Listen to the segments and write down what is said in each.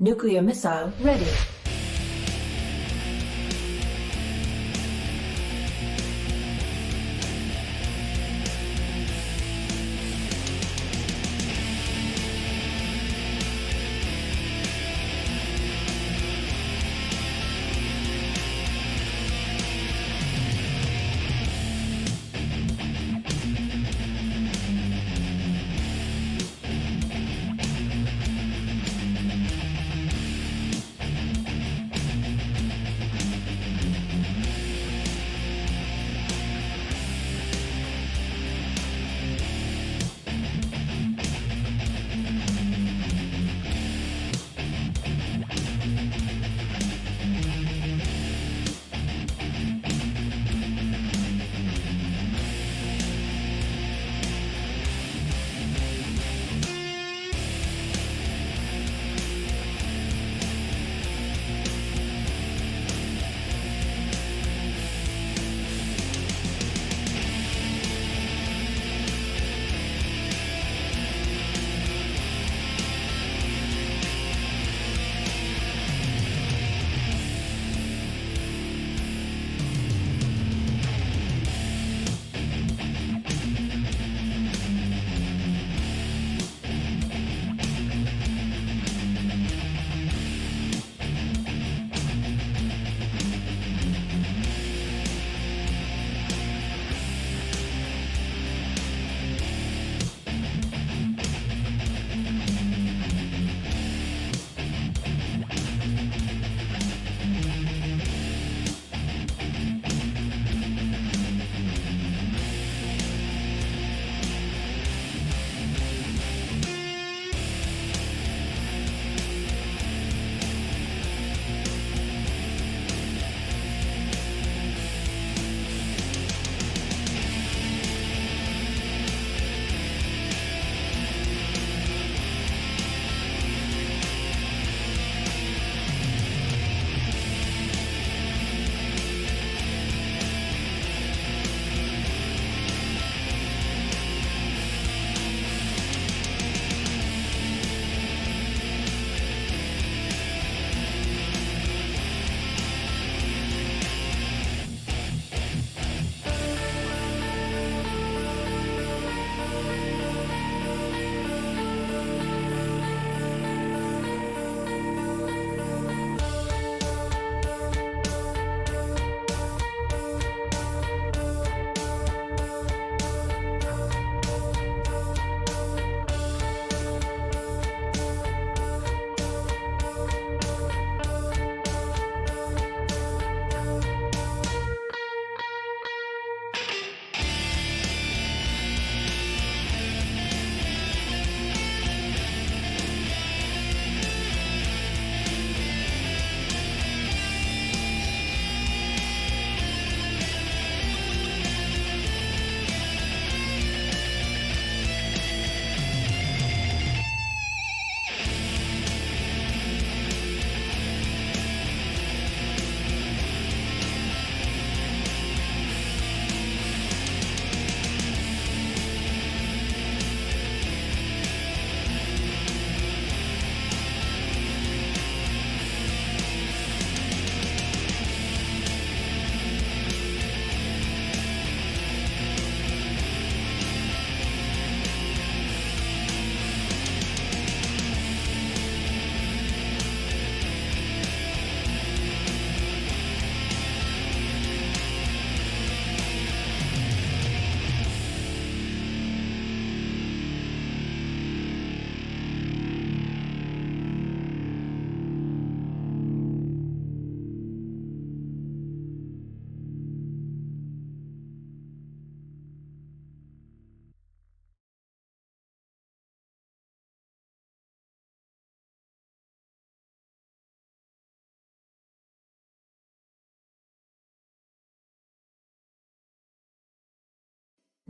Nuclear missile ready.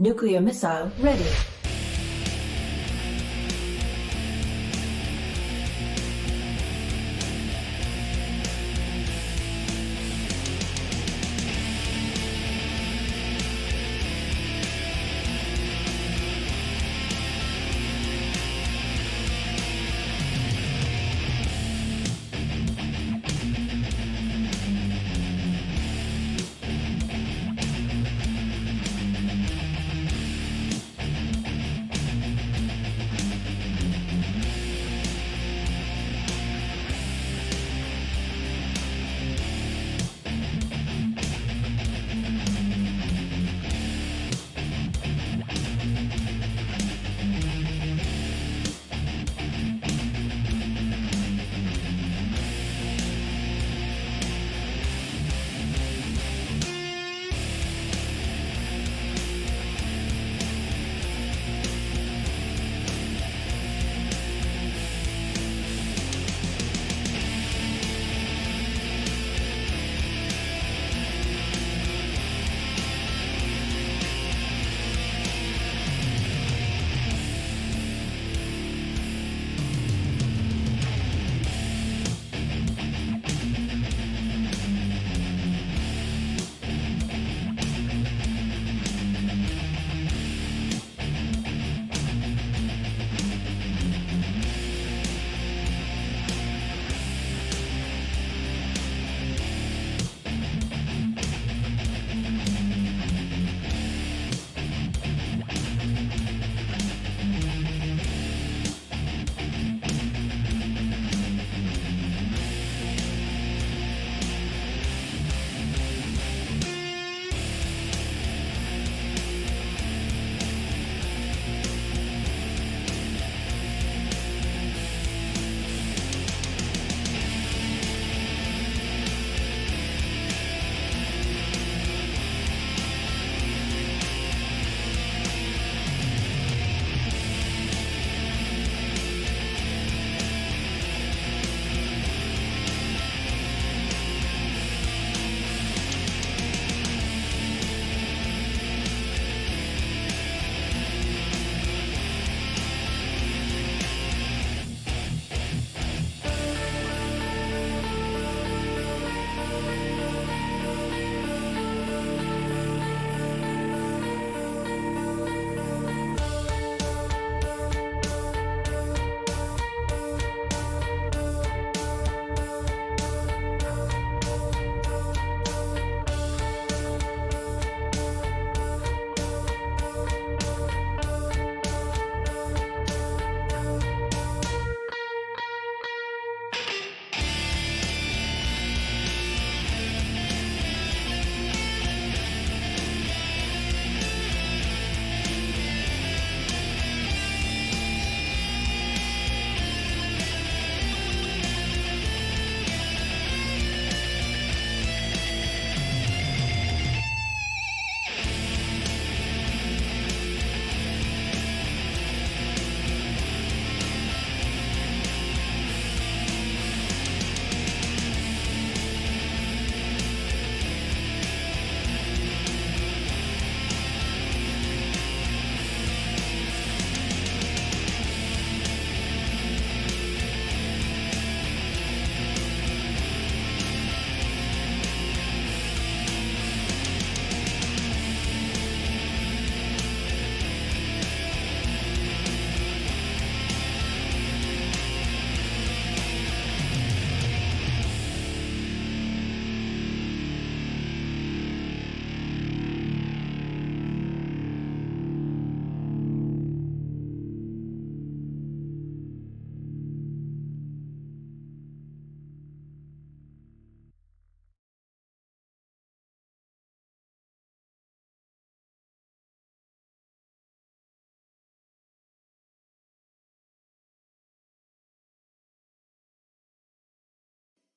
Nuclear missile ready.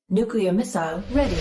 Nuclear missile ready.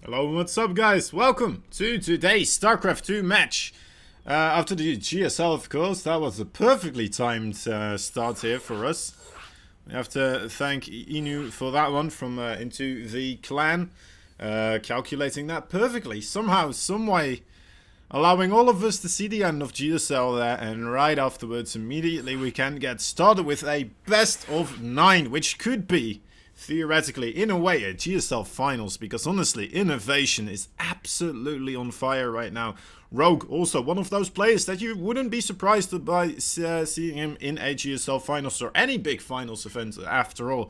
Hello, what's up guys? Welcome to today's StarCraft 2 match. After the GSL, of course, that was a perfectly timed start here for us. We have to thank Inu for that one from Into the Clan. Calculating that perfectly, somehow, some way, allowing all of us to see the end of GSL there, and right afterwards, immediately we can get started with a best of 9, which could be theoretically, in a way, a GSL finals, because honestly, INnoVation is absolutely on fire right now. Rogue, also one of those players that you wouldn't be surprised by seeing him in a GSL finals or any big finals event after all,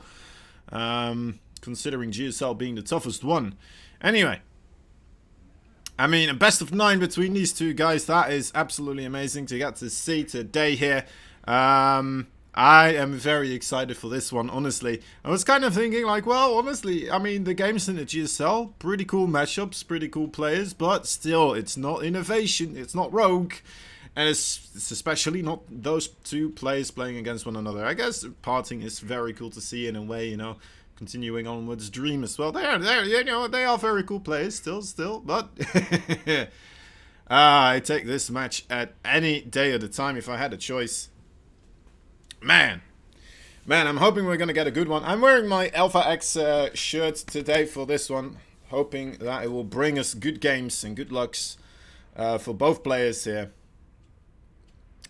considering GSL being the toughest one. Anyway, I mean, a best of 9 between these two guys, that is absolutely amazing to get to see today here. I am very excited for this one, honestly. I was kind of thinking, like, well, honestly, I mean, the games in the GSL, pretty cool matchups, pretty cool players, but still, it's not INnoVation, it's not Rogue, and it's especially not those two players playing against one another. I guess parting is very cool to see in a way, you know, continuing onwards Dream as well. They're, you know, they are very cool players, still, but I take this match at any day of the time if I had a choice. Man, I'm hoping we're going to get a good one. I'm wearing my ITaX shirt today for this one, hoping that it will bring us good games and good lucks for both players here.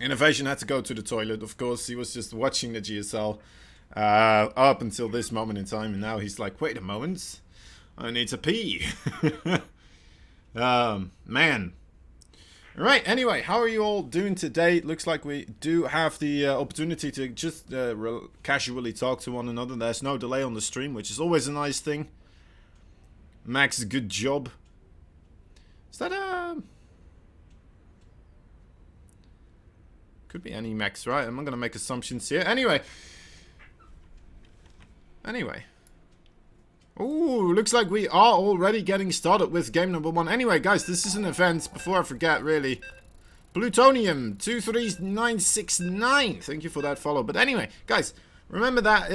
INnoVation had to go to the toilet, of course. He was just watching the GSL up until this moment in time, and now he's like, wait a moment, I need to pee. Man. Right, anyway, how are you all doing today? It looks like we do have the opportunity to just casually talk to one another. There's no delay on the stream, which is always a nice thing. Max, good job. Is that Could be any mechs, right? I'm not going to make assumptions here. Anyway. Ooh, looks like we are already getting started with game number 1. Anyway, guys, this is an event. Before I forget, really. Plutonium 23969. Thank you for that follow. But anyway, guys, remember that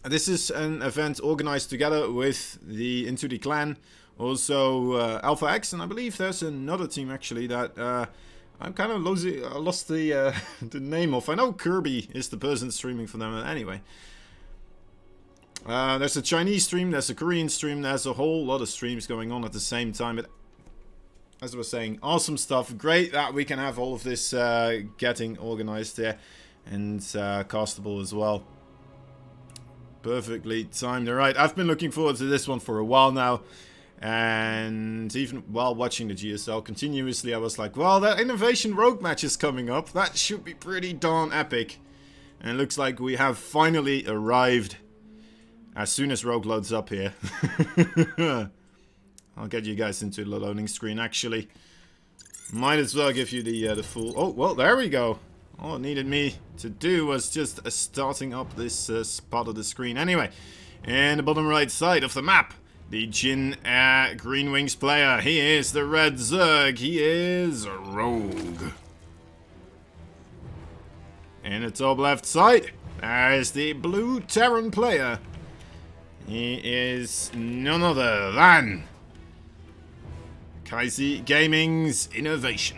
this is an event organized together with the Into the Clan, also ITaX, and I believe there's another team actually that I'm kind of lost the the name of. I know Kirby is the person streaming for them. Anyway, there's a Chinese stream, there's a Korean stream, there's a whole lot of streams going on at the same time. But as I was saying, awesome stuff. Great that we can have all of this getting organized there and castable as well. Perfectly timed. Alright, I've been looking forward to this one for a while now. And even while watching the GSL continuously, I was like, well, that INnoVation Rogue match is coming up. That should be pretty darn epic. And it looks like we have finally arrived as soon as Rogue loads up here. I'll get you guys into the loading screen, actually. Might as well give you the full... Oh, well, there we go. All it needed me to do was just starting up this part of the screen. Anyway, in the bottom right side of the map, the Jin Green Wings player. He is the Red Zerg. He is a Rogue. In the top left side, there is the Blue Terran player. He is none other than Kaisi Gaming's INnoVation.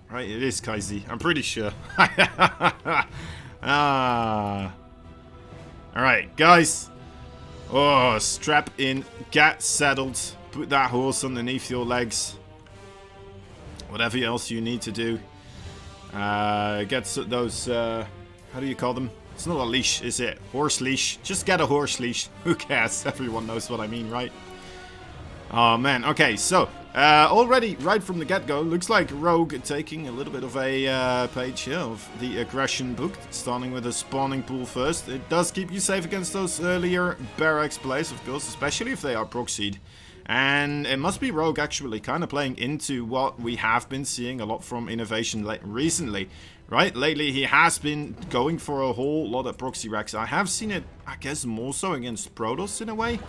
Right, it is Kaisi. I'm pretty sure. Alright, guys. Oh, strap in. Get settled. Put that horse underneath your legs. Whatever else you need to do. Get those... how do you call them? It's not a leash, is it? Horse leash. Just get a horse leash. Who cares? Everyone knows what I mean, right? Oh, man. Okay, so... already, right from the get-go, looks like Rogue taking a little bit of a page here of the aggression book, starting with a spawning pool first. It does keep you safe against those earlier barracks plays, of course, especially if they are proxied. And it must be Rogue actually kind of playing into what we have been seeing a lot from INnoVation recently. Right, lately he has been going for a whole lot of proxy racks. I have seen it, I guess, more so against Protoss in a way.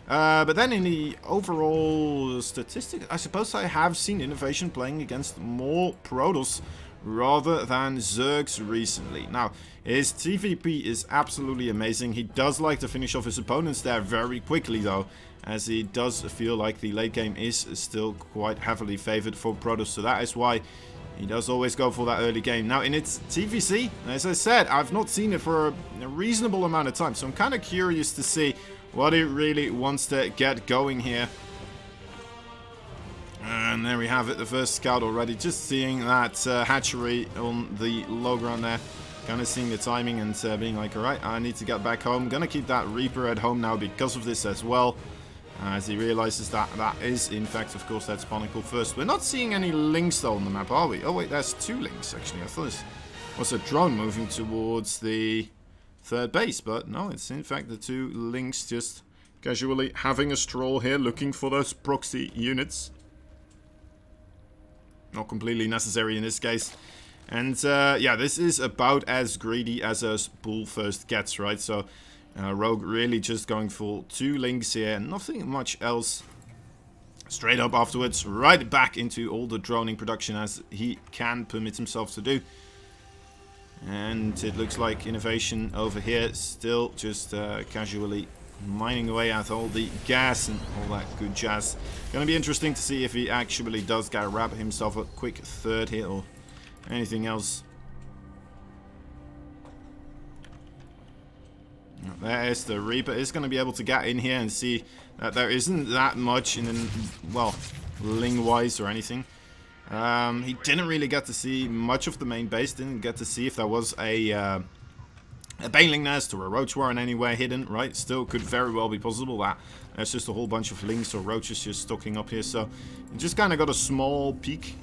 But then in the overall statistic, I suppose I have seen INnoVation playing against more Protoss rather than Zergs recently. Now, his TVP is absolutely amazing. He does like to finish off his opponents there very quickly though, as he does feel like the late game is still quite heavily favored for Protoss. So that is why he does always go for that early game. Now, in its TVC, as I said, I've not seen it for a reasonable amount of time. So I'm kind of curious to see what he really wants to get going here. And there we have it, the first scout already. Just seeing that hatchery on the low ground there. Kind of seeing the timing and being like, alright, I need to get back home. Gonna keep that Reaper at home now because of this as well. As he realizes that that is, in fact, of course, that spawning pool first. We're not seeing any links though on the map, are we? Oh wait, there's 2 links actually. I thought this was a drone moving towards the third base, but no, it's in fact the 2 links just casually having a stroll here, looking for those proxy units. Not completely necessary in this case. And yeah, this is about as greedy as a pool first gets, right? So Rogue really just going for 2 links here, nothing much else. Straight up afterwards, right back into all the droning production as he can permit himself to do. And it looks like INnoVation over here still just casually mining away at all the gas and all that good jazz. Gonna be interesting to see if he actually does grab himself a quick third here or anything else. There is the Reaper. Is going to be able to get in here and see that there isn't that much in, well, ling-wise or anything. He didn't really get to see much of the main base. Didn't get to see if there was a Baneling nest or a roach warren anywhere hidden, right? Still could very well be possible that there's just a whole bunch of lings or roaches just stocking up here. So you just kind of got a small peek.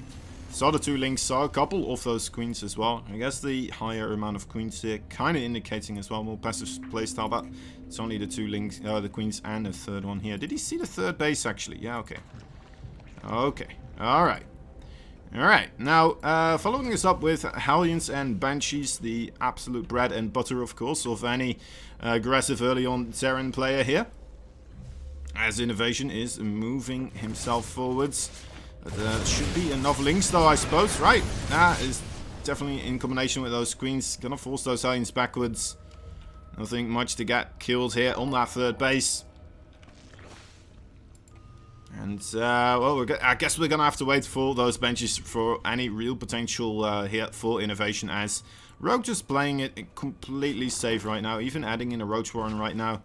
Saw the 2 links, saw a couple of those queens as well. I guess the higher amount of queens here kind of indicating as well more passive playstyle, but it's only the 2 links, the queens and the third one here. Did he see the third base actually? Yeah, okay. Okay, alright. Alright, now following this up with Hellions and Banshees, the absolute bread and butter, of course, of any aggressive early on Terran player here. As INnoVation is moving himself forwards. Should be enough links though, I suppose, right? That is definitely in combination with those queens. Gonna force those Hellions backwards. Nothing much to get killed here on that third base. And, well, I guess we're going to have to wait for those benches for any real potential here for INnoVation, as Rogue just playing it completely safe right now. Even adding in a Roach Warren right now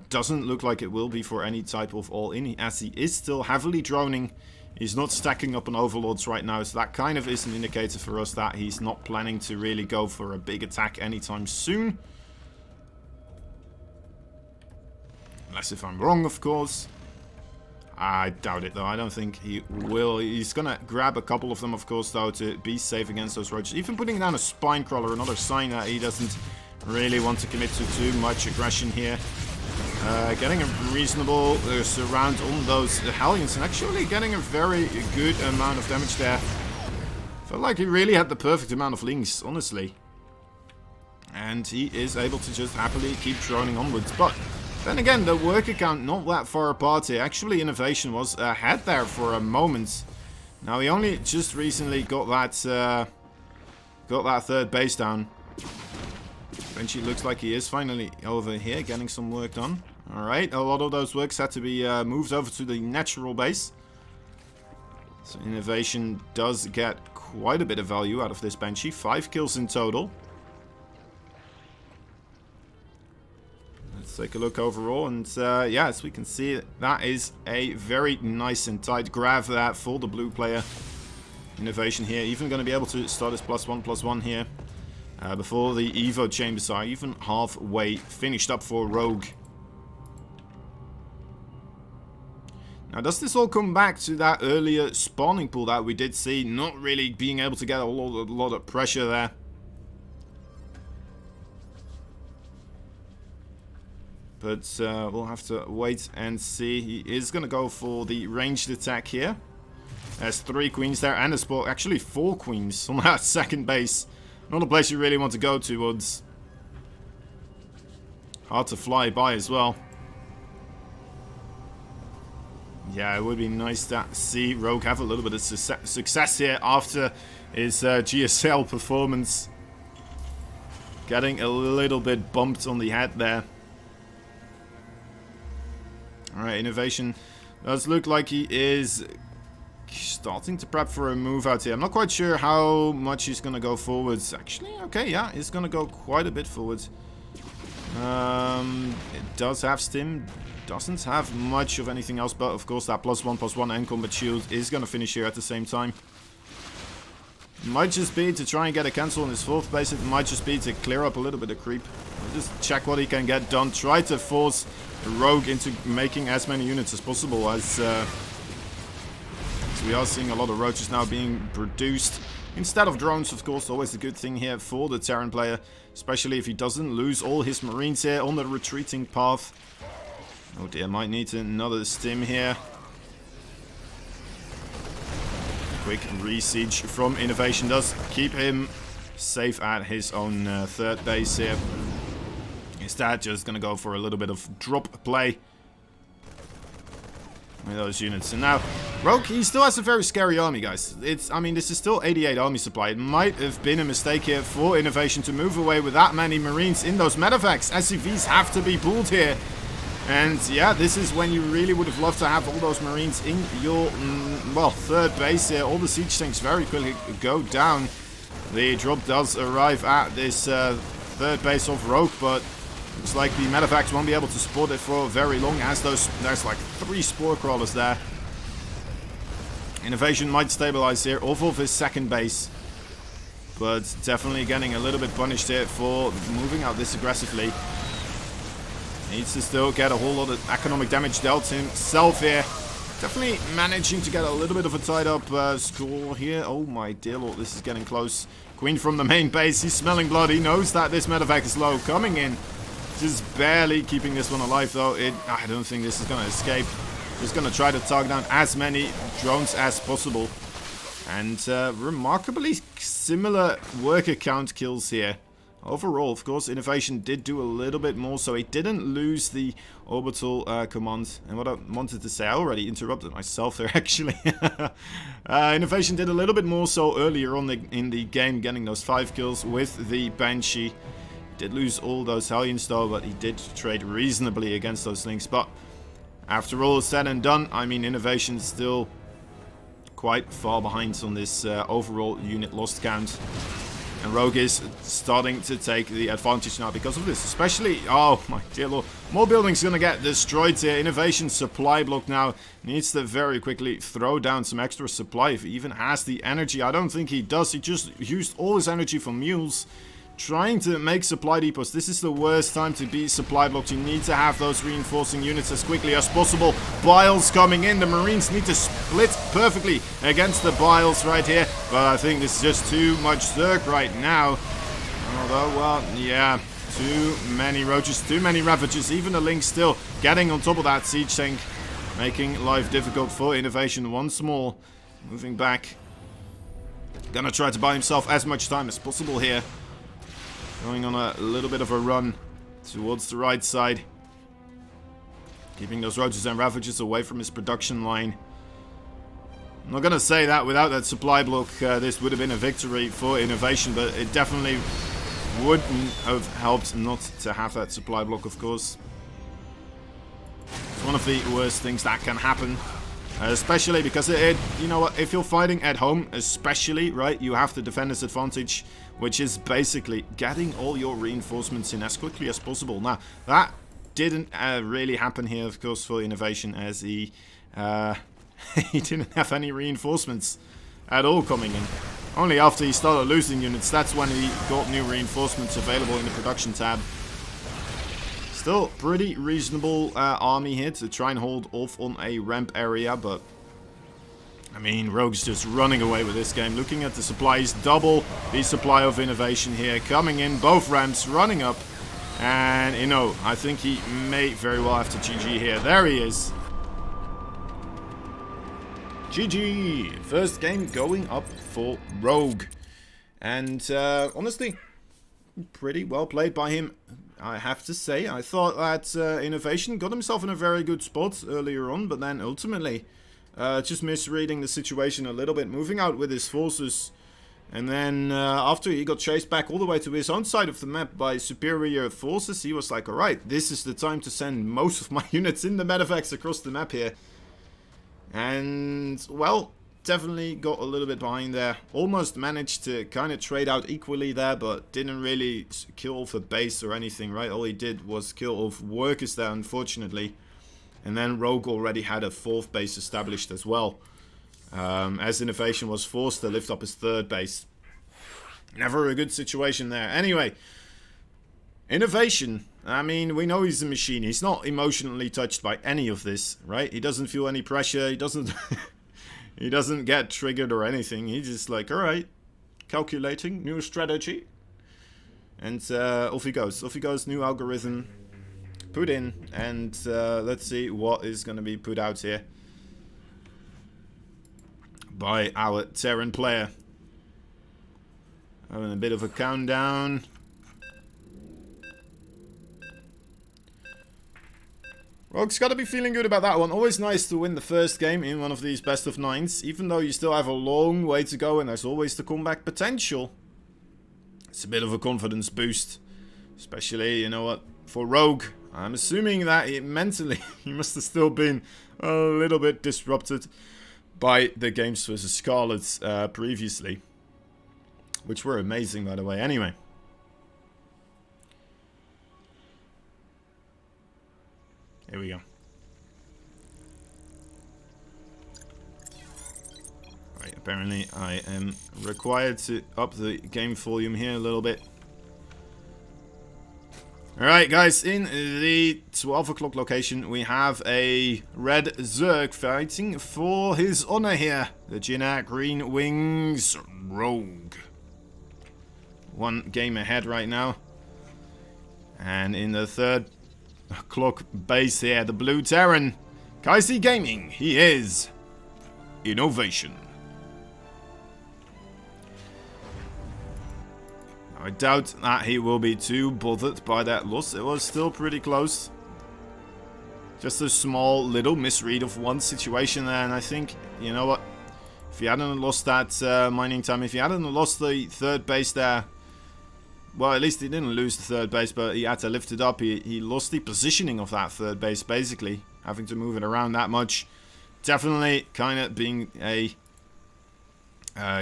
doesn't look like it will be for any type of all-in, as he is still heavily droning. He's not stacking up on Overlords right now, so that kind of is an indicator for us that he's not planning to really go for a big attack anytime soon. Unless if I'm wrong, of course. I doubt it, though. I don't think he will. He's going to grab a couple of them, of course, though, to be safe against those roaches. Even putting down a Spine Crawler, another sign that he doesn't really want to commit to too much aggression here. Getting a reasonable surround on those Hellions, and actually getting a very good amount of damage there. Felt like he really had the perfect amount of links, honestly. And he is able to just happily keep droning onwards, but... then again, the worker count not that far apart here. Actually, INnoVation was ahead there for a moment. Now, he only just recently got that third base down. Eventually, looks like he is finally over here, getting some work done. Alright, a lot of those works had to be moved over to the natural base. So INnoVation does get quite a bit of value out of this Banshee. 5 kills in total. Let's take a look overall, and yeah, as we can see, that is a very nice and tight grab that for the blue player. INnoVation here, even going to be able to start his +1/+1 here before the Evo chambers are even halfway finished up for Rogue. Now, does this all come back to that earlier spawning pool that we did see, not really being able to get a lot of pressure there? But we'll have to wait and see. He is going to go for the ranged attack here. There's 3 queens there and a spot. Actually 4 queens on that second base. Not a place you really want to go towards. Hard to fly by as well. Yeah, it would be nice to see Rogue have a little bit of success here after his GSL performance. Getting a little bit bumped on the head there. Alright, INnoVation does look like he is starting to prep for a move out here. I'm not quite sure how much he's going to go forwards. Actually, okay, yeah, he's going to go quite a bit forwards. It does have stim. Doesn't have much of anything else, but of course that +1/+1 and combat shield is going to finish here at the same time. Might just be to try and get a cancel on his 4th base. It might just be to clear up a little bit of creep. Just check what he can get done. Try to force Rogue into making as many units as possible, as we are seeing a lot of roaches now being produced instead of drones, of course. Always a good thing here for the Terran player, especially if he doesn't lose all his marines here on the retreating path. Oh dear, might need another stim here. Quick re-siege from INnoVation does keep him safe at his own 3rd base here. Instead, just going to go for a little bit of drop play with those units. And now, Rogue, he still has a very scary army, guys. I mean, this is still 88 army supply. It might have been a mistake here for INnoVation to move away with that many marines in those medevacs. SCVs have to be pulled here. And yeah, this is when you really would have loved to have all those marines in your, well, 3rd base here. All the siege tanks very quickly go down. The drop does arrive at this 3rd base of Rogue, but looks like the medevacs won't be able to support it for very long, as there's like 3 spore crawlers there. INnoVation might stabilize here off of his 2nd base, but definitely getting a little bit punished here for moving out this aggressively. Needs to still get a whole lot of economic damage dealt himself here. Definitely managing to get a little bit of a tied up score here. Oh my dear lord, this is getting close. Queen from the main base, he's smelling blood. He knows that this medevac is low. Coming in, just barely keeping this one alive though. I don't think this is going to escape. Just going to try to target down as many drones as possible. And remarkably similar worker count kills here. Overall, of course, INnoVation did do a little bit more, so he didn't lose the orbital command. And what I wanted to say, I already interrupted myself there, actually. INnoVation did a little bit more so earlier on in the game, getting those 5 kills with the Banshee. He did lose all those Hellions, though, but he did trade reasonably against those things. But after all is said and done, I mean, INnoVation is still quite far behind on this overall unit lost count. And Rogue is starting to take the advantage now because of this. Especially, oh my dear lord, more buildings going to get destroyed here. INnoVation supply block now needs to very quickly throw down some extra supply if he even has the energy. I don't think he does. He just used all his energy for mules. Trying to make supply depots. This is the worst time to be supply blocked. You need to have those reinforcing units as quickly as possible. Biles coming in. The Marines need to split perfectly against the Biles right here. But I think this is just too much Zerg right now. Although, well, yeah. Too many Roaches, too many Ravages. Even the Link still getting on top of that siege tank. Making life difficult for INnoVation once more. Moving back. Gonna try to buy himself as much time as possible here. Going on a little bit of a run towards the right side. Keeping those Roaches and Ravages away from his production line. I'm not going to say that without that supply block this would have been a victory for INnoVation, but it definitely wouldn't have helped not to have that supply block, of course. It's one of the worst things that can happen. Especially because you know what, if you're fighting at home, especially, right, you have the defender's advantage, which is basically getting all your reinforcements in as quickly as possible. Now, that didn't really happen here, of course, for INnoVation, as he didn't have any reinforcements at all coming in. Only after he started losing units, that's when he got new reinforcements available in the production tab. Still pretty reasonable army here to try and hold off on a ramp area, but I mean, Rogue's just running away with this game. Looking at the supplies, double the supply of INnoVation here, coming in, both ramps running up, and you know, I think he may very well have to GG here. There he is. GG! First game going up for Rogue, and honestly, pretty well played by him. I have to say, I thought that INnoVation got himself in a very good spot earlier on, but then ultimately just misreading the situation a little bit, moving out with his forces, and then after he got chased back all the way to his own side of the map by superior forces, he was like, alright, this is the time to send most of my units in the medevacs across the map here. And, well, definitely got a little bit behind there. Almost managed to kind of trade out equally there, but didn't really kill off a base or anything, right? All he did was kill off workers there, unfortunately. And then Rogue already had a 4th base established as well. As INnoVation was forced to lift up his 3rd base. Never a good situation there. Anyway, INnoVation, I mean, we know he's a machine. He's not emotionally touched by any of this, right? He doesn't feel any pressure. He doesn't... He doesn't get triggered or anything. He's just like, alright, calculating, new strategy. And off he goes. Off he goes, new algorithm. Put in. And let's see what is going to be put out here. By our Terran player. Having a bit of a countdown. Rogue's got to be feeling good about that one. Always nice to win the first game in one of these best of 9s. Even though you still have a long way to go and there's always the comeback potential. It's a bit of a confidence boost. Especially, you know what, for Rogue. I'm assuming that mentally he must have still been a little bit disrupted by the games versus Scarlets previously. Which were amazing, by the way. Anyway. Here we go. Right, apparently I am required to up the game volume here a little bit. Alright guys, in the 12 o'clock location we have a red Zerg fighting for his honor here. The Jinnah Green Wings Rogue. 1 game ahead right now. And in the 3rd clock base here, the blue Terran, Kaisi Gaming, he is INnoVation. I doubt that he will be too bothered by that loss. It was still pretty close. Just a small little misread of one situation there, and I think, you know what? If he hadn't lost that mining time, if he hadn't lost the third base there, well, at least he didn't lose the third base, but he had to lift it up. He lost the positioning of that third base, basically. Having to move it around that much. Definitely kind of being a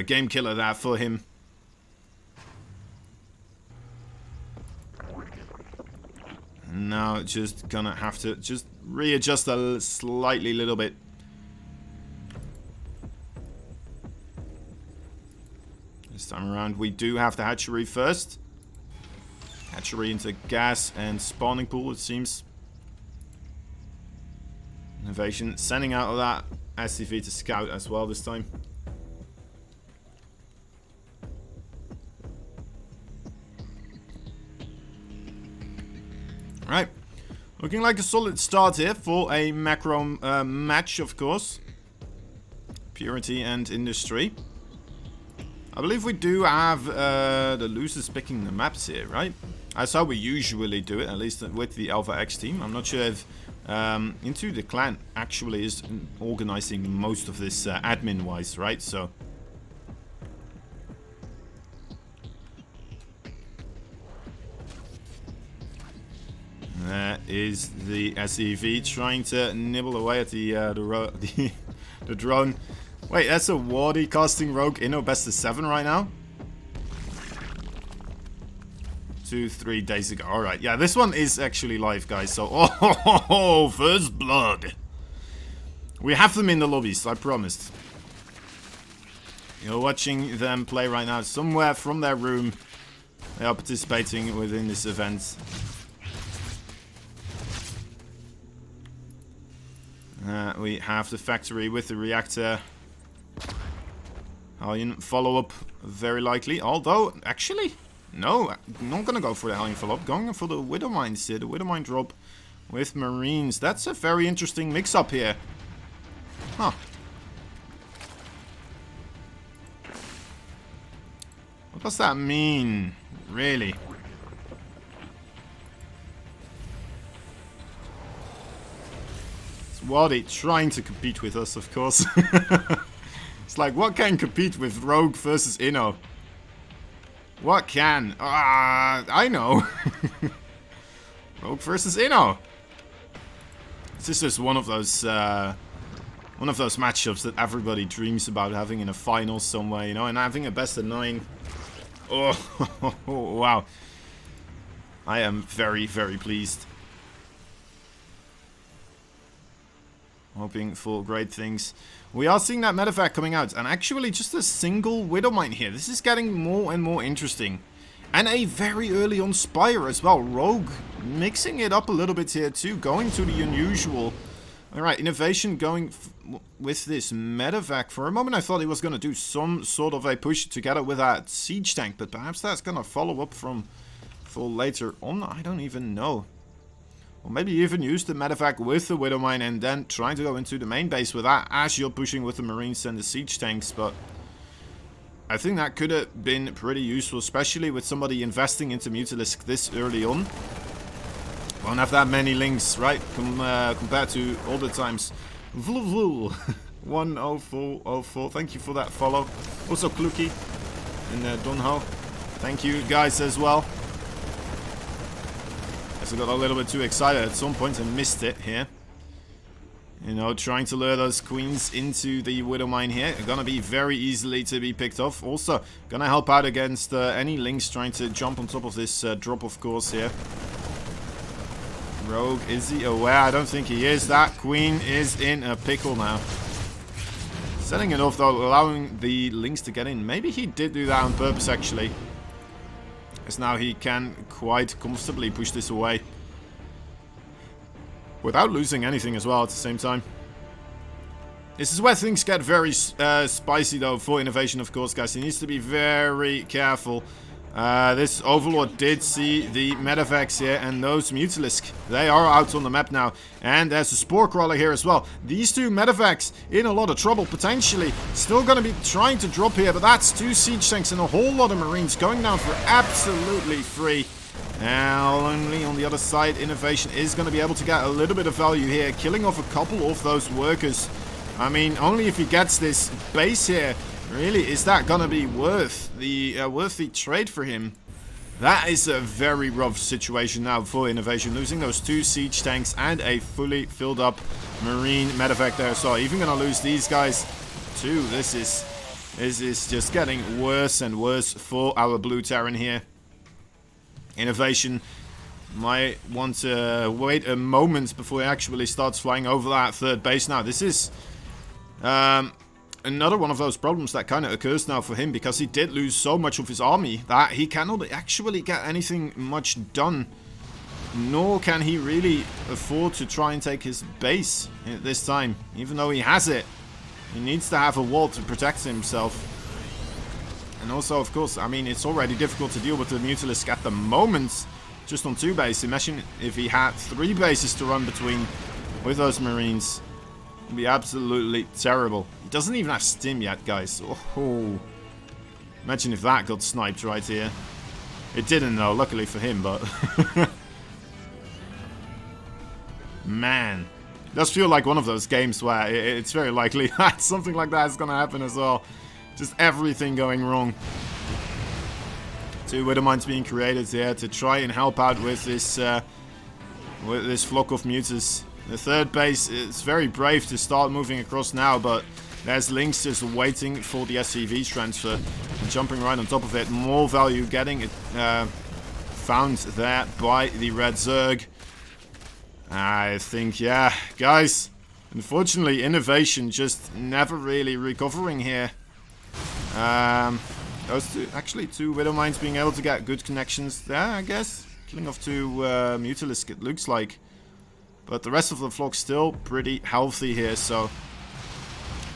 game killer there for him. Now just gonna have to just readjust a slightly little bit. This time around we do have the hatchery first. Hatchery into gas and spawning pool, it seems. INnoVation sending out of that SCV to scout as well this time. Right, looking like a solid start here for a macro match, of course. Purity and Industry. I believe we do have the losers picking the maps here, right? That's how we usually do it, at least with the Alpha X team. I'm not sure if Into the Clan actually is organizing most of this admin-wise, right? So that is the SEV trying to nibble away at the drone. Wait, that's a Wardy casting Rogue Inno best of 7 right now? 2-3 days ago. Alright, yeah, this one is actually live, guys. So, oh, first blood. We have them in the lobbies, I promised. You're watching them play right now somewhere from their room. They are participating within this event. We have the factory with the reactor. Hellion follow-up, very likely. Although, actually, no, not gonna go for the Hellion follow-up. Going for the Widow Mines here, the Widow Mine drop with Marines. That's a very interesting mix-up here. Huh. What does that mean, really? Wardy trying to compete with us, of course. It's like, what can compete with Rogue versus Inno? What can? I know. Rogue versus Inno. This is just one of those matchups that everybody dreams about having in a final somewhere, you know, and having a best of 9. Oh, wow. I am very, very pleased. Hoping for great things. We are seeing that medevac coming out, and actually just a single Widow Mine here. This is getting more and more interesting. And a very early on Spire as well. Rogue mixing it up a little bit here too, going to the unusual. Alright, INnoVation going with this medevac. For a moment I thought he was going to do some sort of a push together with that siege tank, but perhaps that's going to follow up for later on. I don't even know. Or maybe even use the medevac with the Widow Mine and then trying to go into the main base with that as you're pushing with the Marines and the siege tanks. But I think that could have been pretty useful, especially with somebody investing into Mutalisk this early on. Won't have that many links, right? Compared to all the times. 10404. Thank you for that follow. Also Kluki and Donho. Thank you guys as well. I got a little bit too excited at some point and missed it here. You know, trying to lure those queens into the Widow Mine here. Gonna be very easily to be picked off. Also, gonna help out against any links trying to jump on top of this drop, of course, here. Rogue, is he aware? I don't think he is. That queen is in a pickle now. Setting it off, though, allowing the links to get in. Maybe he did do that on purpose, actually. As now he can quite comfortably push this away. Without losing anything as well at the same time. This is where things get very spicy though for INnoVation, of course, guys. He needs to be very careful This Overlord did see the Medivacs here, and those Mutalisk, they are out on the map now. And there's a Spore Crawler here as well. These two Medivacs in a lot of trouble, potentially. Still going to be trying to drop here, but that's 2 Siege Tanks and a whole lot of Marines going down for absolutely free. Now, only on the other side, INnoVation is going to be able to get a little bit of value here, killing off a couple of those workers. I mean, only if he gets this base here, really, is that going to be worth the trade for him? That is a very rough situation now for INnoVation, losing those 2 Siege Tanks and a fully filled up Marine Medevac there. So even going to lose these guys too. This is just getting worse and worse for our Blue Terran here. INnoVation might want to wait a moment before he actually starts flying over that third base now. This is another one of those problems that kind of occurs now for him, because he did lose so much of his army that he cannot actually get anything much done. Nor can he really afford to try and take his base at this time, even though he has it. He needs to have a wall to protect himself. And also, of course, I mean, it's already difficult to deal with the Mutalisk at the moment, just on 2 bases. Imagine if he had 3 bases to run between with those Marines. It'd be absolutely terrible. He doesn't even have stim yet, guys. Oh, imagine if that got sniped right here. It didn't, though, luckily for him, but... Man. It does feel like one of those games where it's very likely that something like that is going to happen as well. Just everything going wrong. 2 Widow Mines being created here to try and help out with this flock of mutas. The third base is very brave to start moving across now, but there's Lynx just waiting for the SCV transfer and jumping right on top of it. More value getting found there by the Red Zerg. I think, yeah, guys, unfortunately, INnoVation just never really recovering here. Those two Widow Mines being able to get good connections there, I guess. Killing off 2 Mutalisk, it looks like. But the rest of the flock still pretty healthy here, so...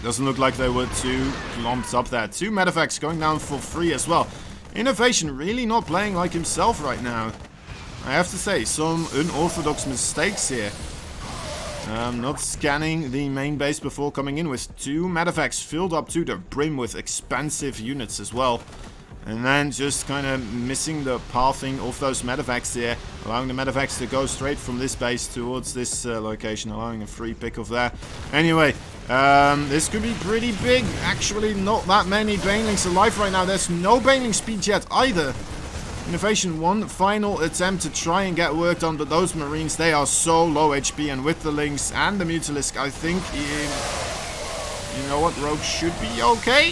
Doesn't look like they were too clumped up there. 2 Medevacs going down for free as well. INnoVation really not playing like himself right now. I have to say, some unorthodox mistakes here. Not scanning the main base before coming in with 2 Medevacs filled up to the brim with expansive units as well. And then just kind of missing the pathing of those Medevacs here. Allowing the Medevacs to go straight from this base towards this location. Allowing a free pick of there. Anyway, this could be pretty big. Actually, not that many Banelings alive right now. There's no Baneling speed yet either. INnoVation, one final attempt to try and get work done, but those Marines, they are so low HP, and with the Lynx and the Mutalisk, I think, you know what, Rogue should be okay?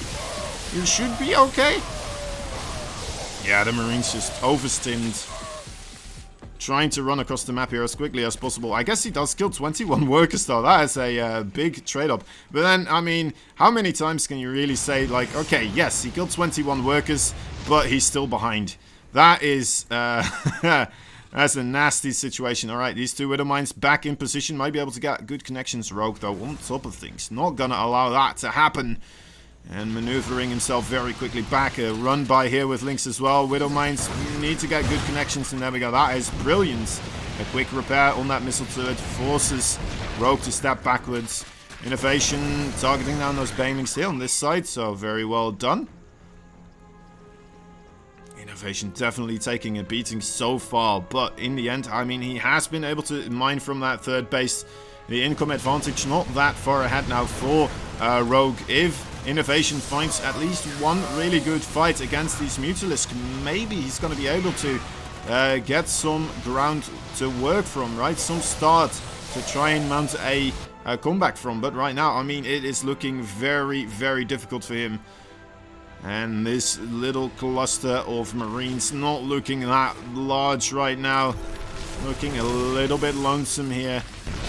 You should be okay? Yeah, the Marines just overstimmed, trying to run across the map here as quickly as possible. I guess he does kill 21 workers, though. That is a big trade-up. But then, I mean, how many times can you really say, like, okay, yes, he killed 21 workers, but he's still behind? That is, that's a nasty situation. Alright, these 2 Widow Mines back in position. Might be able to get good connections. Rogue, though, on top of things. Not gonna allow that to happen. And maneuvering himself very quickly back. A run by here with Lynx as well. Widow Mines need to get good connections. And there we go. That is brilliant. A quick repair on that missile turret forces Rogue to step backwards. INnoVation targeting down those Banelings here on this side. So very well done. INnoVation definitely taking a beating so far, but in the end, I mean, he has been able to mine from that third base. The income advantage not that far ahead now for Rogue. If INnoVation finds at least one really good fight against these Mutalisk, maybe he's going to be able to get some ground to work from, right? Some start to try and mount a comeback from, but right now, I mean, it is looking very, very difficult for him. And this little cluster of Marines not looking that large right now. Looking a little bit lonesome here.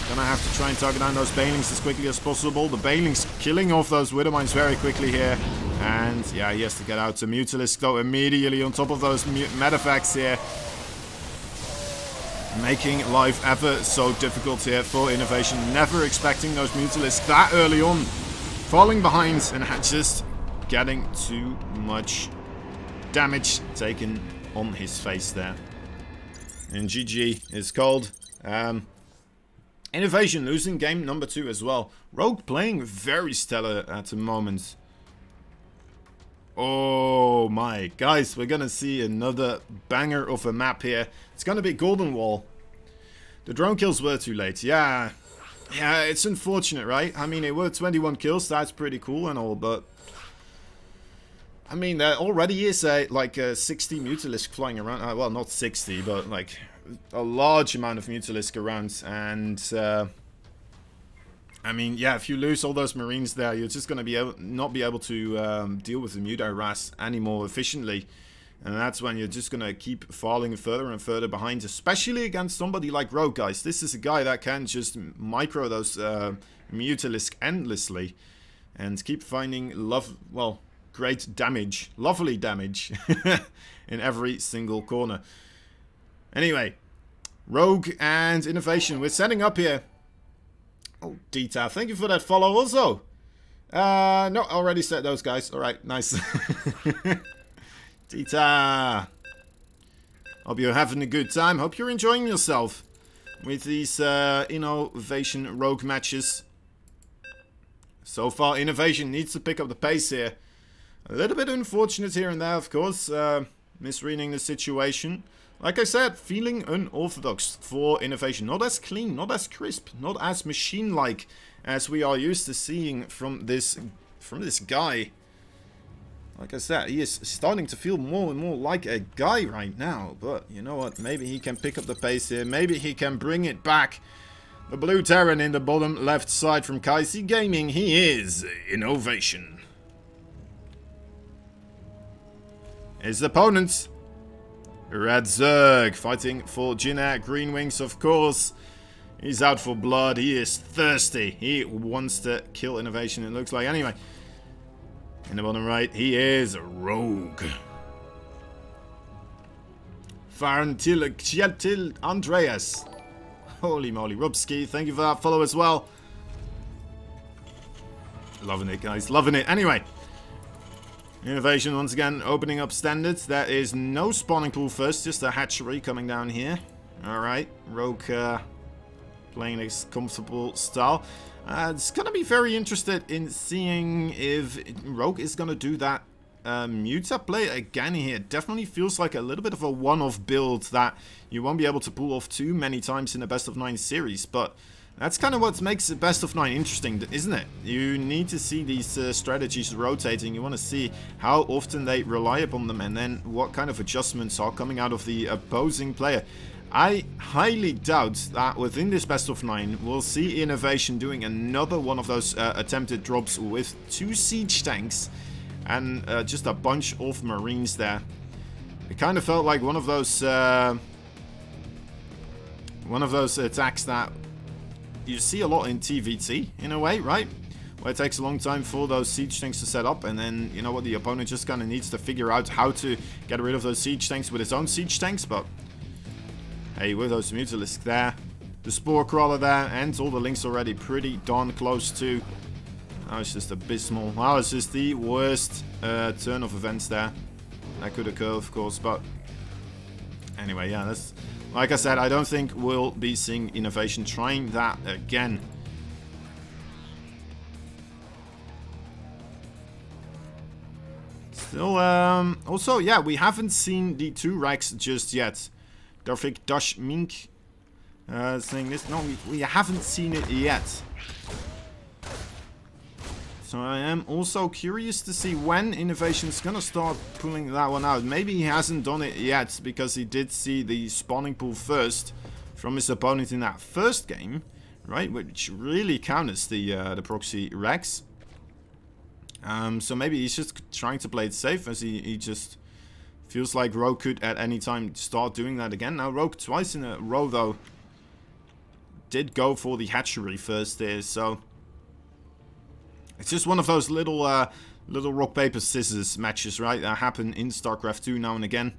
Gonna have to try and target down those Banelings as quickly as possible. The Banelings killing off those Widow Mines very quickly here. And yeah, he has to get out to Mutalisk, though, immediately on top of those Medevacs here. Making life ever so difficult here for INnoVation. Never expecting those Mutalisk that early on. Falling behind and just getting too much damage taken on his face there. And GG is called. INnoVation losing game number 2 as well. Rogue playing very stellar at the moment. Oh my, guys, we're gonna see another banger of a map here. It's gonna be Golden Wall. The drone kills were too late. Yeah, it's unfortunate, right? I mean, it were 21 kills, that's pretty cool and all, but I mean, there already is like 60 Mutalisk flying around. Well, not 60, but like a large amount of Mutalisk around. And I mean, yeah, if you lose all those Marines there, you're just going to not be able to deal with the Mut-harass any more efficiently. And that's when you're just going to keep falling further and further behind, especially against somebody like Rogue, guys. This is a guy that can just micro those Mutalisk endlessly and keep finding great damage, lovely damage in every single corner. Anyway, Rogue and INnoVation, we're setting up here. Oh, Dita, thank you for that follow also. No, already set those guys. Alright, nice. Dita, hope you're having a good time. Hope you're enjoying yourself with these INnoVation Rogue matches. So far, INnoVation needs to pick up the pace here. A little bit unfortunate here and there, of course, misreading the situation. Like I said, feeling unorthodox for INnoVation. Not as clean, not as crisp, not as machine-like as we are used to seeing from this guy. Like I said, he is starting to feel more and more like a guy right now. But you know what? Maybe he can pick up the pace here. Maybe he can bring it back. The blue Terran in the bottom left side from Kaisi Gaming. He is INnoVation. His opponent, Red Zerg, fighting for Jinna Green Wings, of course. He's out for blood. He is thirsty. He wants to kill INnoVation, it looks like. Anyway, in the bottom right, he is a Rogue. Farntil Andreas. Holy moly. Rubski, thank you for that follow as well. Loving it, guys. Loving it. Anyway. INnoVation once again opening up standards. There is no spawning pool first, just a hatchery coming down here. Alright, Rogue playing this comfortable style. It's going to be very interested in seeing if Rogue is going to do that Muta play again here. Definitely feels like a little bit of a one-off build that you won't be able to pull off too many times in a best of 9 series, but that's kind of what makes the best of 9 interesting, isn't it? You need to see these strategies rotating. You want to see how often they rely upon them and then what kind of adjustments are coming out of the opposing player. I highly doubt that within this best of 9 we'll see INnoVation doing another one of those attempted drops with 2 siege tanks and just a bunch of Marines there. It kind of felt like one of those attacks that you see a lot in ZvT, in a way, right? Where it takes a long time for those siege tanks to set up, and then, you know what, the opponent just kind of needs to figure out how to get rid of those siege tanks with his own siege tanks, but hey, with those Mutalisk there, the Spore Crawler there, and all the links already pretty darn close to. That was just abysmal. That was just the worst turn of events there. That could occur, of course, but anyway, yeah, that's... Like I said, I don't think we'll be seeing INnoVation trying that again. Still, also, yeah, we haven't seen the 2 racks just yet. Darvik Dash Mink saying this. No, we haven't seen it yet. So I am also curious to see when INnoVation's gonna start pulling that one out. Maybe he hasn't done it yet because he did see the spawning pool first from his opponent in that first game, right? Which really counters the proxy Rex. So maybe he's just trying to play it safe as he just feels like Rogue could at any time start doing that again. Now Rogue twice in a row though did go for the hatchery first there, so it's just one of those little rock, paper, scissors matches, right? That happen in StarCraft 2 now and again.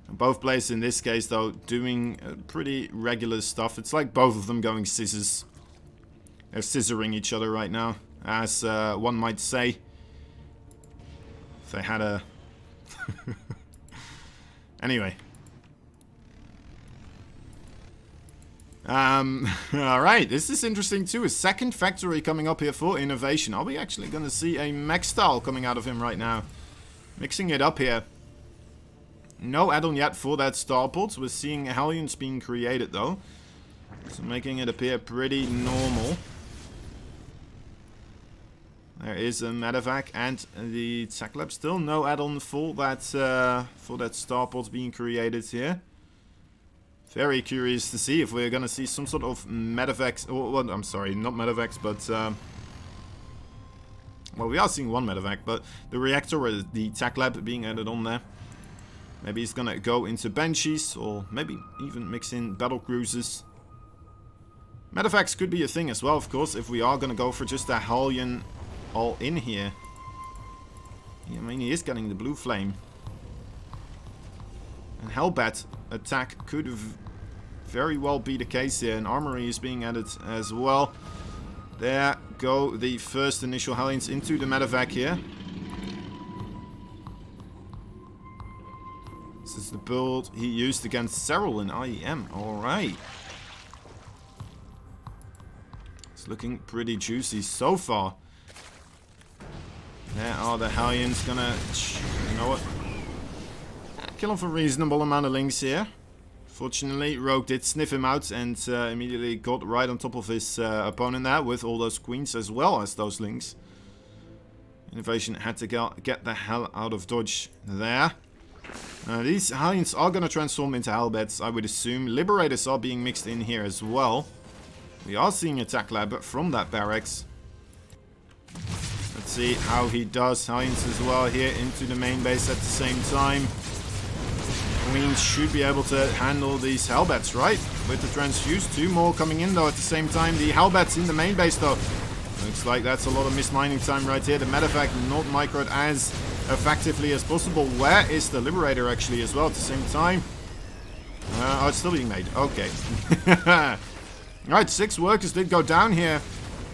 And both players in this case, though, doing pretty regular stuff. It's like both of them going scissors. They're scissoring each other right now, as one might say. they had a... Anyway. Alright, this is interesting too. A second factory coming up here for INnoVation. Are we actually going to see a mech style coming out of him right now? Mixing it up here. No add-on yet for that starport. We're seeing Hellions being created though. So making it appear pretty normal. There is a medevac and the tech lab. Still no add-on for that starport being created here. Very curious to see if we're gonna see some sort of medevacs. Oh, well, I'm sorry, not medevacs, but well, we are seeing one medevac, but the reactor or the tech lab being added on there. Maybe he's gonna go into Banshees or maybe even mix in battle cruisers. Medevacs could be a thing as well, of course, if we are gonna go for just a Hellion all in here. Yeah, I mean, he is getting the blue flame. And Hellbat attack could very well be the case here. And armory is being added as well. There go the first initial Hellions into the medevac here. This is the build he used against Cyril in IEM. Alright. It's looking pretty juicy so far. There are the Hellions gonna... You know what? Kill him for a reasonable amount of links here. Fortunately, Rogue did sniff him out and immediately got right on top of his opponent there with all those queens as well as those links. INnoVation had to get the hell out of dodge there. These Hellions are going to transform into Hellbats, I would assume. Liberators are being mixed in here as well. We are seeing a tech lab from that barracks. Let's see how he does. Hellions as well here into the main base at the same time. Queens should be able to handle these Hellbats, right? With the transfuse. Two more coming in though at the same time. The Hellbats in the main base though. Looks like that's a lot of mining time right here. The medevac not microed as effectively as possible. Where is the Liberator actually as well at the same time? Oh, it's still being made. Okay. Alright, 6 workers did go down here.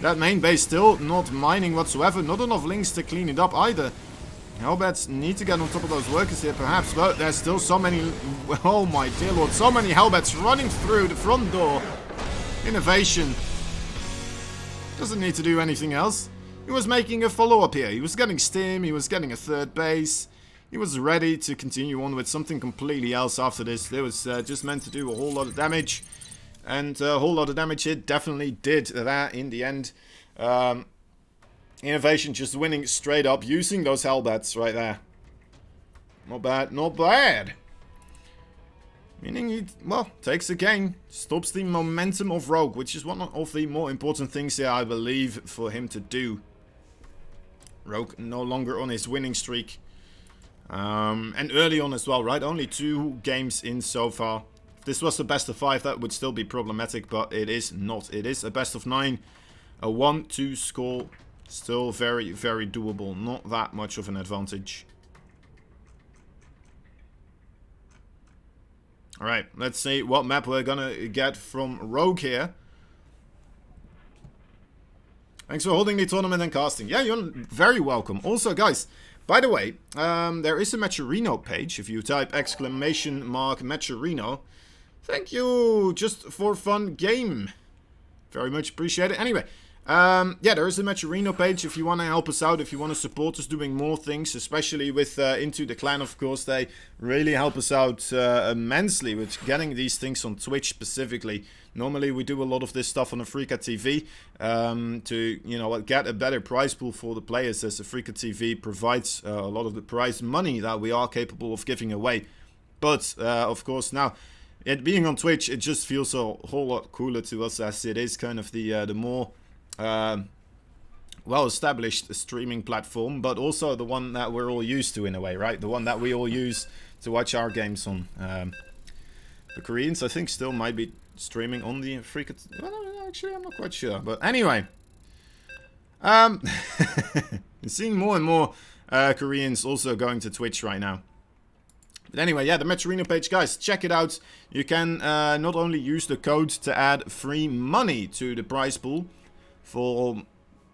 That main base still not mining whatsoever. Not enough links to clean it up either. Hellbats need to get on top of those workers here perhaps, but there's still so many... Oh my dear lord, so many Hellbats running through the front door. INnoVation doesn't need to do anything else. He was making a follow-up here. He was getting stim, he was getting a third base. He was ready to continue on with something completely else after this. It was just meant to do a whole lot of damage. And a whole lot of damage it definitely did that in the end. INnoVation just winning straight up using those Hellbats right there. Not bad, not bad. Meaning he, well, takes a gain. Stops the momentum of Rogue, which is one of the more important things here, I believe, for him to do. Rogue no longer on his winning streak. And early on as well, right? Only 2 games in so far. If this was the best of 5, that would still be problematic, but it is not. It is a best of 9. A 1-2 score. Still very, very doable. Not that much of an advantage. Alright, let's see what map we're gonna get from Rogue here. Thanks for holding the tournament and casting. Yeah, you're very welcome. Also, guys, by the way, there is a Matcherino page. If you type !Matcherino. Thank you, just for fun game. Very much appreciate it. Anyway, yeah, there is a Matcherino page if you want to help us out, if you want to support us doing more things, especially with Into the Clan, of course. They really help us out immensely with getting these things on Twitch specifically. Normally we do a lot of this stuff on Afrika TV to, you know, get a better prize pool for the players, as Afrika TV provides a lot of the prize money that we are capable of giving away. But, of course, now, it being on Twitch, it just feels a whole lot cooler to us, as it is kind of the more well-established streaming platform, but also the one that we're all used to in a way, right? The one that we all use to watch our games on. The Koreans, I think, still might be streaming on the Afrika... Well, actually, I'm not quite sure. But anyway, seeing more and more Koreans also going to Twitch right now. But anyway, yeah, the Matcherino page, guys, check it out. You can not only use the code to add free money to the prize pool for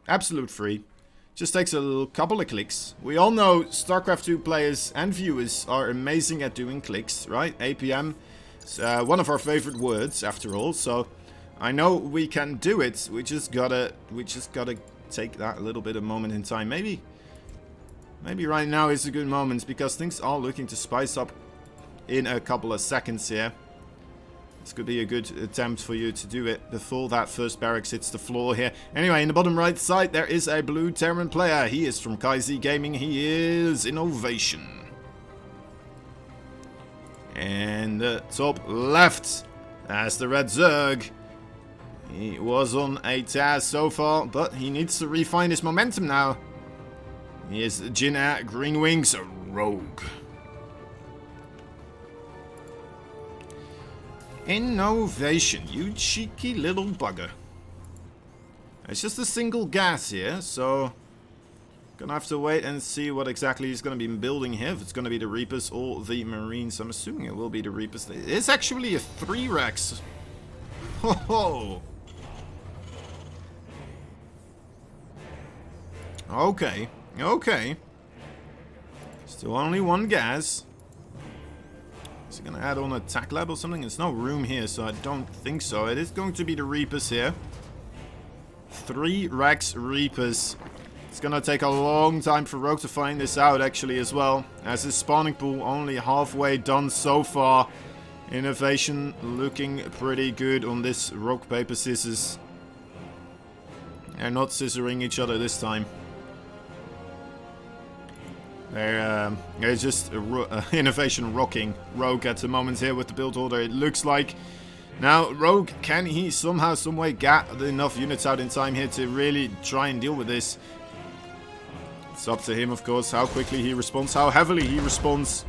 absolute free. Just takes a couple of clicks. We all know StarCraft 2 players and viewers are amazing at doing clicks, right? APM is one of our favorite words, after all. So I know we can do it. We just gotta take that a little bit of moment in time. Maybe right now is a good moment because things are looking to spice up in a couple of seconds here. This could be a good attempt for you to do it before that first barracks hits the floor here. Anyway, in the bottom right side, there is a blue Terran player. He is from KaiZ Gaming. He is INnoVation. And the top left, that's the red Zerg. He was on a Taz so far, but he needs to refine his momentum now. He is Jin at Green Wings, a rogue. INnoVation, you cheeky little bugger. It's just a single gas here, so gonna have to wait and see what exactly he's gonna be building here. If it's gonna be the Reapers or the Marines, I'm assuming it will be the Reapers. It's actually a 3-Rex. Ho ho! Okay, okay. Still only one gas. Is it going to add on a attack lab or something? There's no room here, so I don't think so. It is going to be the Reapers here. 3 Rex Reapers. It's going to take a long time for Rogue to find this out, actually, as well. As his spawning pool only halfway done so far. INnoVation looking pretty good on this rock, paper, scissors. They're not scissoring each other this time. They're just INnoVation rocking Rogue at the moment here with the build order, it looks like. Now, Rogue, can he somehow, someway get enough units out in time here to really try and deal with this? It's up to him, of course, how quickly he responds, how heavily he responds.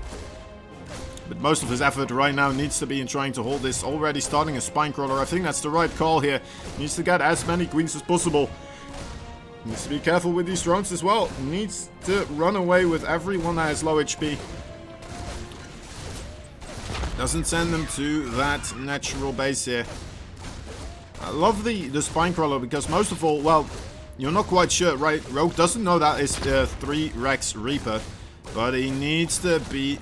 But most of his effort right now needs to be in trying to hold this. Already starting a Spinecrawler, I think that's the right call here. Needs to get as many queens as possible. Needs to be careful with these drones as well. Needs to run away with everyone that has low HP. Doesn't send them to that natural base here. I love the Spinecrawler because most of all, well, you're not quite sure, right? Rogue doesn't know that it's the 3 Rex Reaper. But he needs to be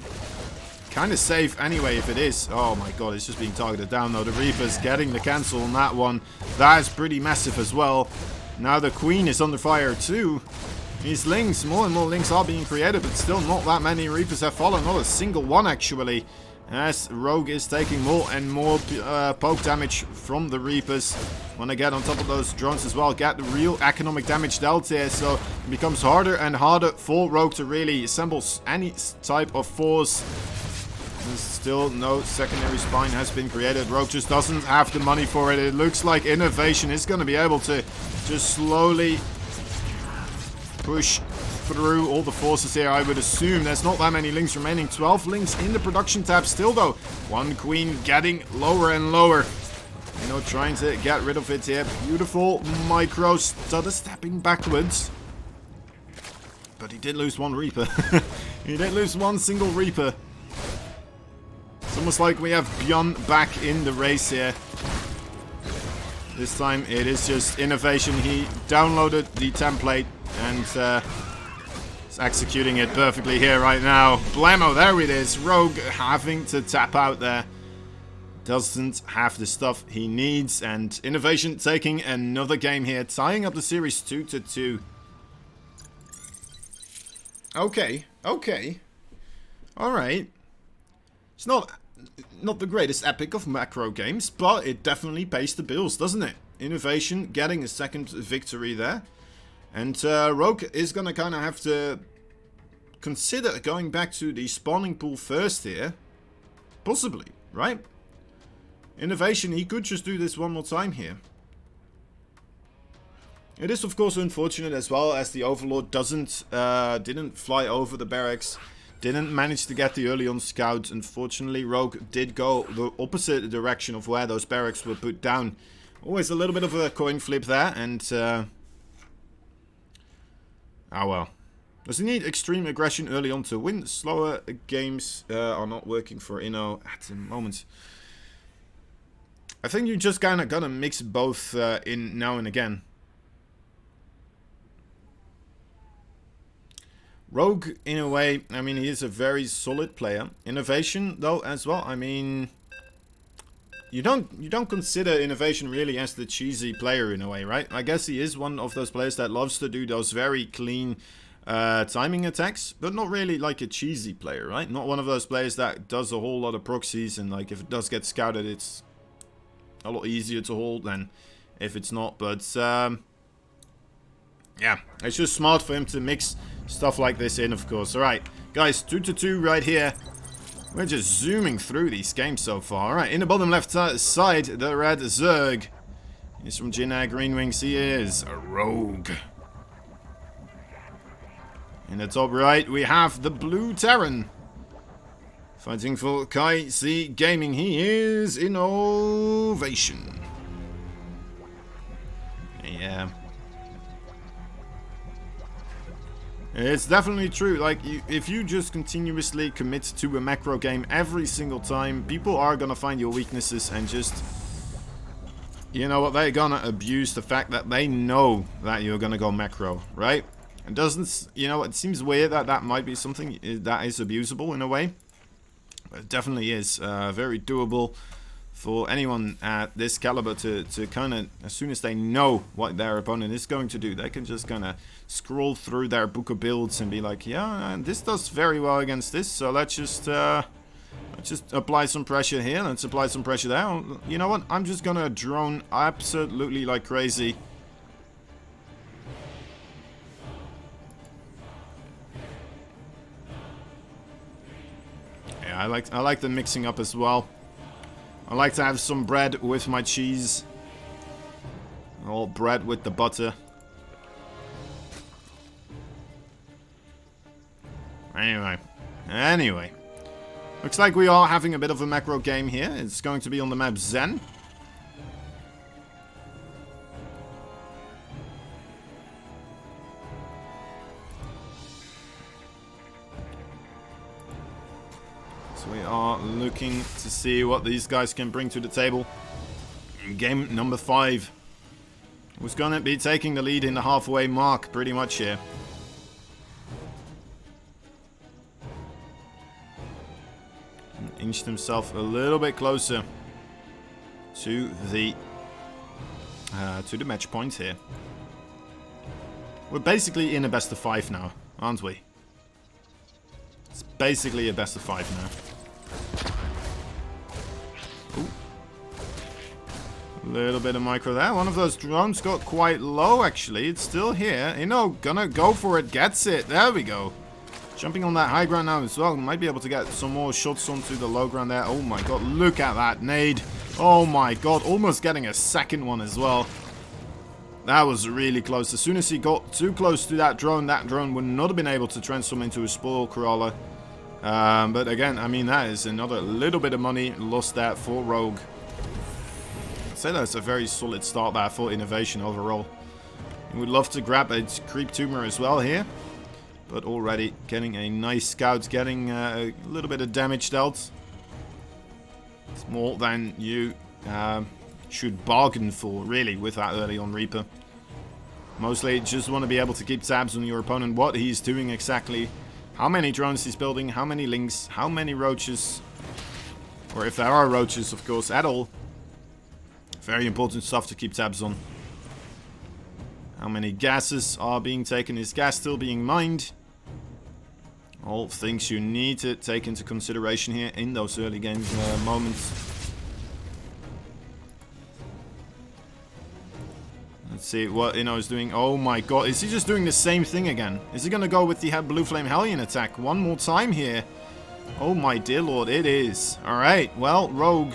kind of safe anyway if it is. Oh my god, it's just being targeted down though. The Reaper's getting the cancel on that one. That is pretty massive as well. Now the Queen is under fire too. These links, more and more links are being created, but still not that many Reapers have fallen. Not a single one actually. As Rogue is taking more and more poke damage from the Reapers. Want to get on top of those drones as well. Get the real economic damage dealt here. So it becomes harder and harder for Rogue to really assemble any type of force. There's still no secondary spine has been created. Rogue just doesn't have the money for it. It looks like INnoVation is going to be able to just slowly push through all the forces here. I would assume there's not that many links remaining. 12 links in the production tab still though. One queen getting lower and lower. You know, trying to get rid of it here. Beautiful micro stutter stepping backwards. But he did lose one Reaper. He did lose one single Reaper. It's almost like we have Bjorn back in the race here. This time it is just INnoVation. He downloaded the template and is executing it perfectly here right now. Blammo, there it is. Rogue having to tap out there. Doesn't have the stuff he needs. And INnoVation taking another game here. Tying up the series 2-2. Okay. Okay. Alright. It's not the greatest epic of macro games, but it definitely pays the bills, doesn't it? INnoVation getting a second victory there. And Rogue is going to kind of have to consider going back to the spawning pool first here. Possibly, right? INnoVation, he could just do this one more time here. It is of course unfortunate as well as the Overlord didn't fly over the barracks. Didn't manage to get the early on scout. Unfortunately, Rogue did go the opposite direction of where those barracks were put down. Always a little bit of a coin flip there, and oh well. Does he need extreme aggression early on to win? Slower games are not working for Inno at the moment. I think you just kind of gotta mix both in now and again. Rogue, in a way, I mean, he is a very solid player. INnoVation, though, as well. I mean, you don't consider INnoVation really as the cheesy player in a way, right? I guess he is one of those players that loves to do those very clean timing attacks, but not really like a cheesy player, right? Not one of those players that does a whole lot of proxies, and like if it does get scouted, it's a lot easier to hold than if it's not. But yeah, it's just smart for him to mix stuff like this in, of course. Alright, guys, 2-2 right here. We're just zooming through these games so far. Alright, in the bottom left side, the red Zerg. He's from Jinnah, Green Wings. He is a rogue. In the top right, we have the blue Terran. Fighting for Kai C Gaming. He is INnoVation. Yeah. It's definitely true. Like, if you just continuously commit to a macro game every single time, people are gonna find your weaknesses and just, you know what, they're gonna abuse the fact that they know that you're gonna go macro, right? It doesn't, you know, it seems weird that that might be something that is abusable in a way. But it definitely is very doable for anyone at this caliber to kind of, as soon as they know what their opponent is going to do, they can just kind of scroll through their book of builds and be like, yeah, this does very well against this, so let's just apply some pressure here, let's apply some pressure there. You know what, I'm just gonna drone absolutely like crazy. Yeah, I like the mixing up as well. I like to have some bread with my cheese. All bread with the butter. Anyway. Looks like we are having a bit of a macro game here. It's going to be on the map Zen. So we are looking to see what these guys can bring to the table. Game number 5. Who's going to be taking the lead in the halfway mark pretty much here. And inched himself a little bit closer to the match point here. We're basically in a best of 5 now, aren't we? It's basically a best of 5 now. Ooh. A little bit of micro there. One of those drones got quite low, actually. It's still here. You know, gonna go for it. Gets it. There we go. Jumping on that high ground now as well. Might be able to get some more shots onto the low ground there. Oh my god, look at that nade. Oh my god, almost getting a second one as well. That was really close. As soon as he got too close to that drone would not have been able to transform into a spoil crawler. But again, I mean, that is another little bit of money lost there for Rogue. I'd say that's a very solid start there for INnoVation overall. We would love to grab a creep tumor as well here. But already getting a nice scout, getting a little bit of damage dealt. It's more than you should bargain for, really, with that early on Reaper. Mostly just want to be able to keep tabs on your opponent, what he's doing exactly, how many drones he's building, how many links, how many roaches, or if there are roaches, of course, at all. Very important stuff to keep tabs on. How many gases are being taken? Is gas still being mined? All things you need to take into consideration here in those early game moments. Let's see what Inno is doing. Oh my god, is he just doing the same thing again? Is he gonna go with the Blue Flame Hellion attack one more time here? Oh my dear lord, it is. Alright, well, Rogue.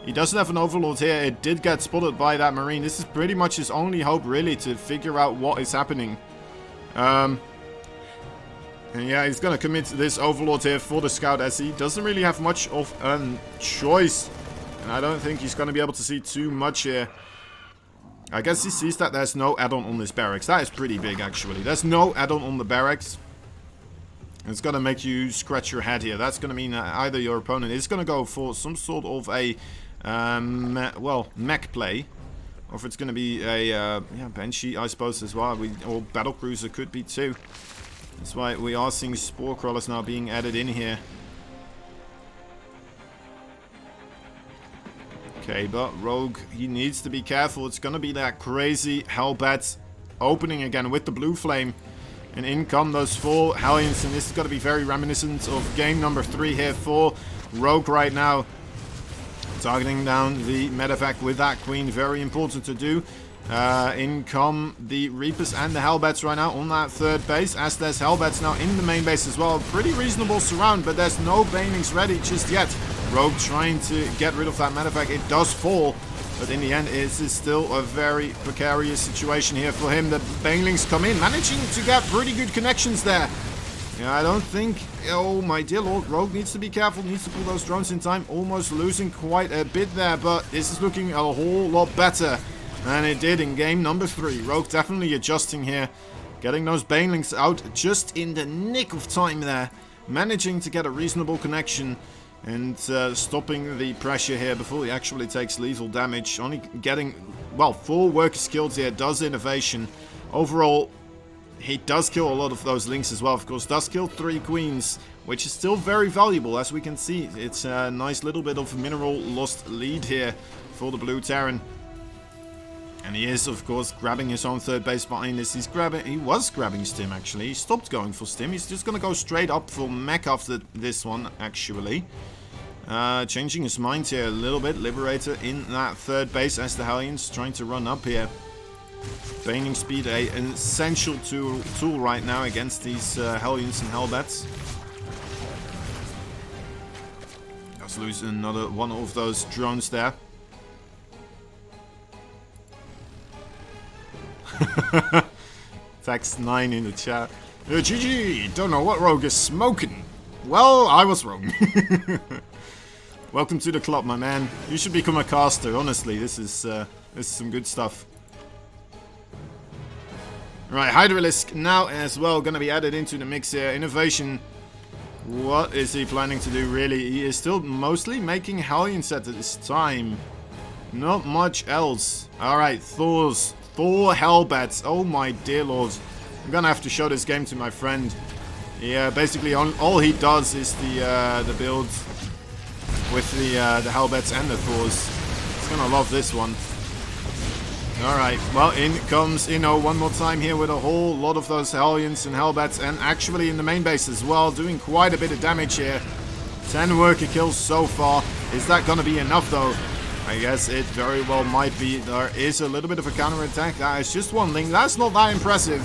He doesn't have an Overlord here. It did get spotted by that Marine. This is pretty much his only hope, really, to figure out what is happening. And yeah, he's gonna commit this Overlord here for the Scout, as he doesn't really have much of a choice. And I don't think he's gonna be able to see too much here. I guess he sees that there's no add-on on this barracks. That is pretty big, actually. There's no add-on on the barracks. It's gonna make you scratch your head here. That's gonna mean that either your opponent is gonna go for some sort of a, mech play. Or if it's gonna be a, Banshee, I suppose, as well. Or Battlecruiser could be too. That's why we are seeing Spore Crawlers now being added in here. Okay, but Rogue, he needs to be careful. It's gonna be that crazy Hellbat opening again with the blue flame. And in come those 4 Hellions, and this is gonna be very reminiscent of game number 3 here for Rogue right now. Targeting down the medevac with that Queen, very important to do. In come the Reapers and the Hellbats right now on that 3rd base, as there's Hellbats now in the main base as well. Pretty reasonable surround, but there's no banelings ready just yet. Rogue trying to get rid of that medevac. It does fall, but in the end it is still a very precarious situation here for him. The banelings come in, managing to get pretty good connections there. Yeah, I don't think... Oh, my dear lord. Rogue needs to be careful. Needs to pull those drones in time. Almost losing quite a bit there, but this is looking a whole lot better than it did in game number 3. Rogue definitely adjusting here. Getting those banelings out just in the nick of time there. Managing to get a reasonable connection. And stopping the pressure here before he actually takes lethal damage. Only getting, well, 4 workers killed here. Does INnoVation. Overall... He does kill a lot of those links as well, of course. Does kill 3 queens, which is still very valuable, as we can see. It's a nice little bit of mineral lost lead here for the Blue Terran. And he is, of course, grabbing his own 3rd base behind this. He was grabbing Stim, actually. He stopped going for Stim. He's just going to go straight up for mech after this one, actually. Changing his mind here a little bit. Liberator in that 3rd base as the Hellions trying to run up here. Baning speed, an essential tool right now against these Hellions and Hellbats. Let's lose another one of those drones there. Tax 9 in the chat. GG! Don't know what Rogue is smoking. Well, I was wrong. Welcome to the club, my man. You should become a caster. Honestly, this is some good stuff. Right, Hydralisk now as well going to be added into the mix here. INnoVation, what is he planning to do really? He is still mostly making Hellions at this time. Not much else. Alright, Thor Hellbats. Oh my dear lord. I'm going to have to show this game to my friend. Yeah, basically all he does is the build with the Hellbats and the Thors. He's going to love this one. Alright, well, in comes Inno one more time here with a whole lot of those Hellions and Hellbats, and actually in the main base as well, doing quite a bit of damage here. 10 worker kills so far. Is that going to be enough though? I guess it very well might be. There is a little bit of a counter-attack. That is just one link. That's not that impressive.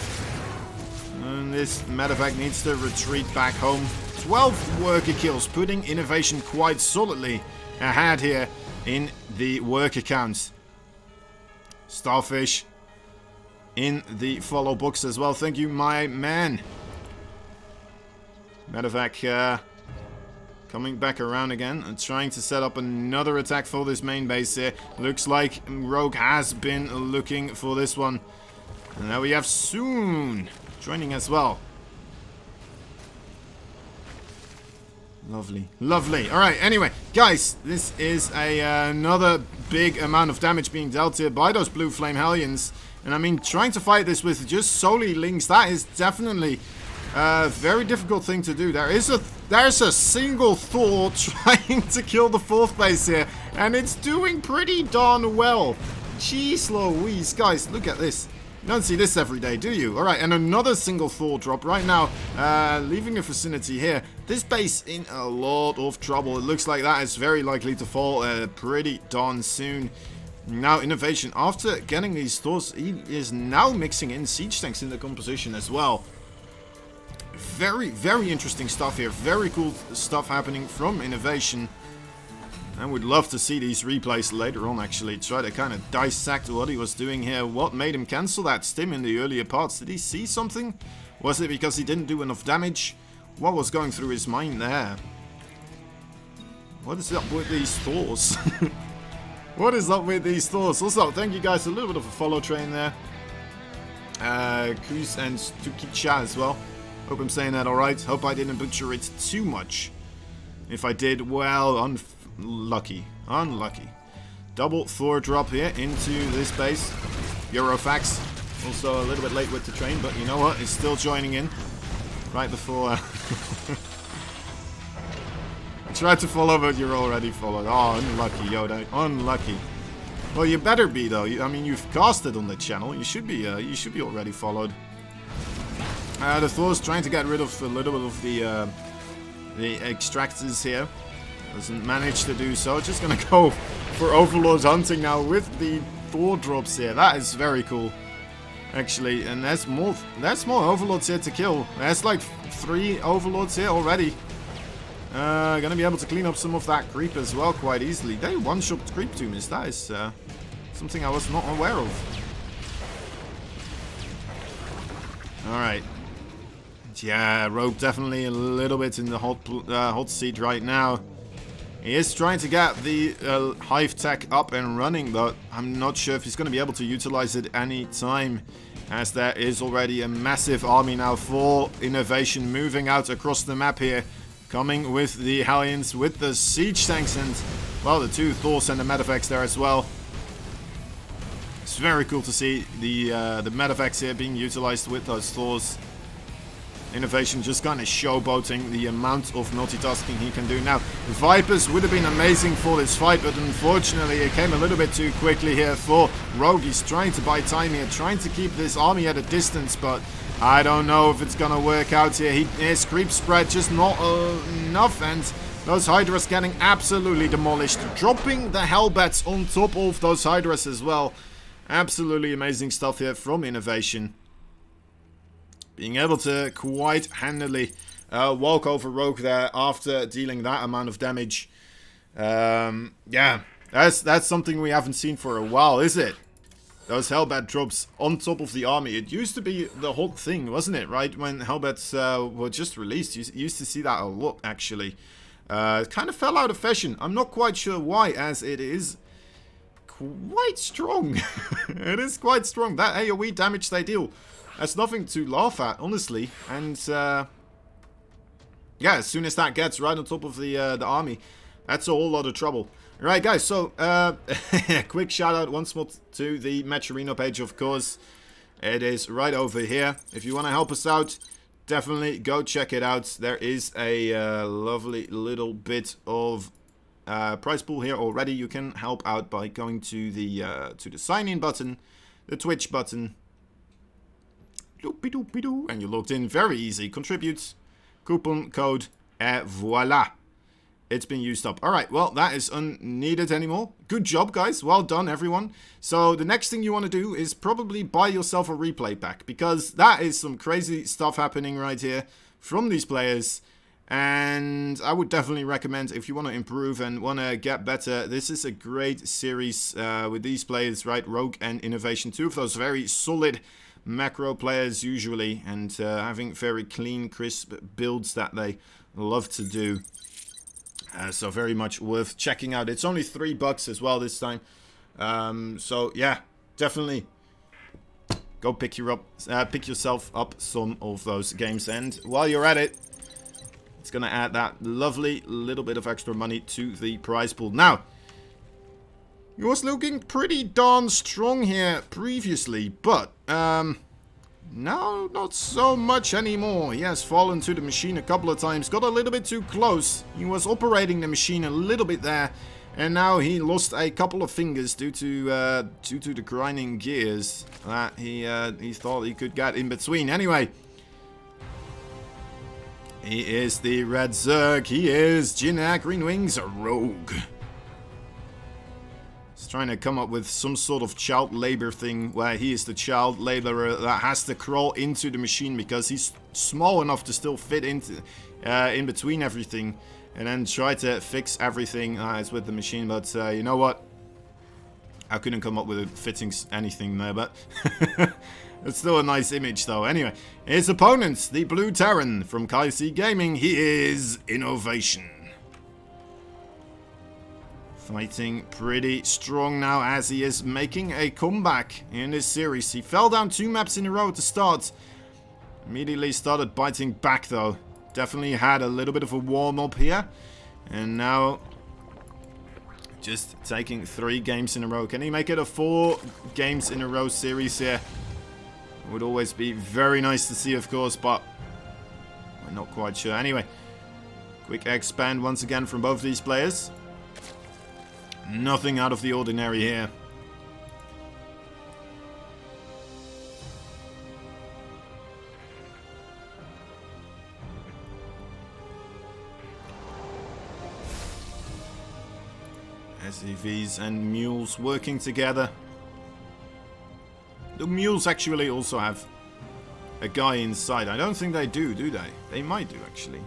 And this medevac needs to retreat back home. 12 worker kills, putting INnoVation quite solidly ahead here in the worker count. Starfish in the follow box as well. Thank you, my man. Medevac coming back around again and trying to set up another attack for this main base here. Looks like Rogue has been looking for this one. And now we have Soon joining as well. Lovely, lovely. Alright, anyway, guys, this is another big amount of damage being dealt here by those Blue Flame Hellions. And I mean, trying to fight this with just solely links, that is definitely a very difficult thing to do. There's a single Thor trying to kill the 4th base here, and it's doing pretty darn well. Jeez Louise, guys, look at this. You don't see this every day, do you? Alright, and another single Thor drop right now, leaving the vicinity here. This base in a lot of trouble. It looks like that is very likely to fall pretty darn soon. Now, INnoVation, after getting these Thors, he is now mixing in siege tanks in the composition as well. Very, very interesting stuff here. Very cool stuff happening from INnoVation. I would love to see these replays later on, actually. Try to kind of dissect what he was doing here. What made him cancel that stim in the earlier parts? Did he see something? Was it because he didn't do enough damage? What was going through his mind there? What is up with these Thors? What is up with these Thors? Also, thank you guys. A little bit of a follow train there. Kuz and Stukicha as well. Hope I'm saying that alright. Hope I didn't butcher it too much. If I did, well, unlucky. Unlucky. Double Thor drop here into this base. Eurofax. Also a little bit late with the train, but you know what? It's still joining in. right before... Tried to follow, but you're already followed. Oh, unlucky, Yoda. Unlucky. Well, you better be, though. I mean, you've casted on the channel. You should be already followed. The Thor's trying to get rid of a little bit of the extractors here. Doesn't manage to do so. Just gonna go for Overlord hunting now with the Thor drops here. That is very cool, actually. And there's more Overlords here to kill. There's like 3 Overlords here already. Gonna be able to clean up some of that creep as well quite easily. They one-shot creep tombs. That is something I was not aware of. Alright. Yeah, Rogue definitely a little bit in the hot seat right now. He is trying to get the Hive Tech up and running, but I'm not sure if he's going to be able to utilize it any time, as there is already a massive army now for INnoVation moving out across the map here, coming with the Hellions, with the siege tanks, and, well, the 2 Thors and the Medevacs there as well. It's very cool to see the Medevacs here being utilized with those Thors. INnoVation just kind of showboating the amount of multitasking he can do. Now, Vipers would have been amazing for this fight, but unfortunately it came a little bit too quickly here for Rogue. He's trying to buy time here, trying to keep this army at a distance, but I don't know if it's going to work out here. His creep spread just not enough, and those Hydras getting absolutely demolished. Dropping the Hellbats on top of those Hydras as well. Absolutely amazing stuff here from INnoVation. Being able to quite handily walk over Rogue there after dealing that amount of damage. Yeah, that's something we haven't seen for a while, is it? Those Hellbat drops on top of the army. It used to be the hot thing, wasn't it? Right, when Hellbats were just released, you used to see that a lot, actually. It kind of fell out of fashion. I'm not quite sure why, as it is quite strong. It is quite strong. That AoE damage they deal, that's nothing to laugh at, honestly. And yeah, as soon as that gets right on top of the army, that's a whole lot of trouble. Right, guys, so quick shout out once more to the Match Arena page, of course. It is right over here. If you want to help us out, definitely go check it out. There is a lovely little bit of prize pool here already. You can help out by going to the sign in button, the Twitch button, and you're logged in. Very easy. Contribute, coupon code, et voila. It's been used up. Alright, well, that is unneeded anymore. Good job, guys. Well done, everyone. So, the next thing you want to do is probably buy yourself a replay pack, because that is some crazy stuff happening right here from these players. And I would definitely recommend, if you want to improve and want to get better, this is a great series with these players, right? Rogue and INnoVation, 2 of those very solid macro players usually, and having very clean, crisp builds that they love to do. So very much worth checking out. It's only $3 as well this time. So yeah, definitely go pick yourself up some of those games. And while you're at it, it's gonna add that lovely little bit of extra money to the prize pool. Now, he was looking pretty darn strong here previously, but no, not so much anymore. He has fallen to the machine a couple of times, got a little bit too close. He was operating the machine a little bit there, and now he lost a couple of fingers due to the grinding gears that he thought he could get in between. Anyway, he is the Red Zerg. He is Jin Green Wings, a rogue. He's trying to come up with some sort of child labor thing where he is the child laborer that has to crawl into the machine because he's small enough to still fit into in between everything, and then try to fix everything as with the machine. But you know what? I couldn't come up with a fitting anything there, but it's still a nice image though. Anyway, his opponent, the Blue Terran from KC Gaming, he is INnoVation. Fighting pretty strong now as he is making a comeback in this series. He fell down 2 maps in a row at the start. Immediately started biting back though. Definitely had a little bit of a warm-up here. And now just taking 3 games in a row. Can he make it a 4 games in a row series here? Would always be very nice to see, of course, but We're not quite sure. Anyway, quick expand once again from both these players. Nothing out of the ordinary here. SCVs and mules working together. The mules actually also have a guy inside. I don't think they do they? They might do, actually.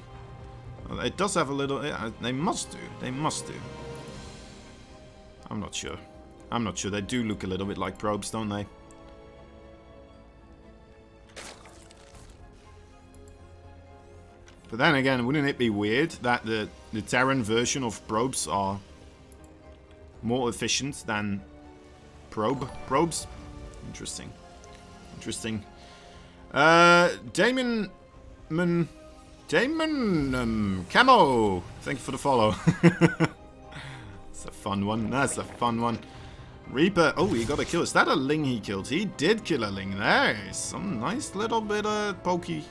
Well, it does have a little... they must do. They must do. I'm not sure. I'm not sure. They do look a little bit like probes, don't they? But then again, wouldn't it be weird that the Terran version of probes are more efficient than probes? Interesting. Interesting. Damon Camo, thank you for the follow. That's a fun one. That's a fun one. Reaper. Oh, he got a kill. Is that a Ling he killed? He did kill a Ling. There's some nice little bit of pokey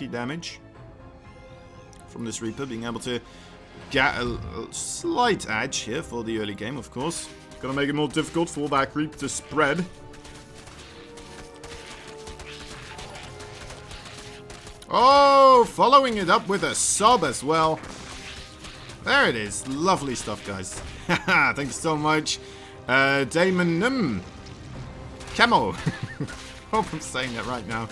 damage from this Reaper, being able to get a slight edge here for the early game, of course. Gonna make it more difficult for that creep to spread. Oh, following it up with a sub as well. There it is. Lovely stuff, guys. Thanks so much. Damon Camo. Hope I'm saying that right now.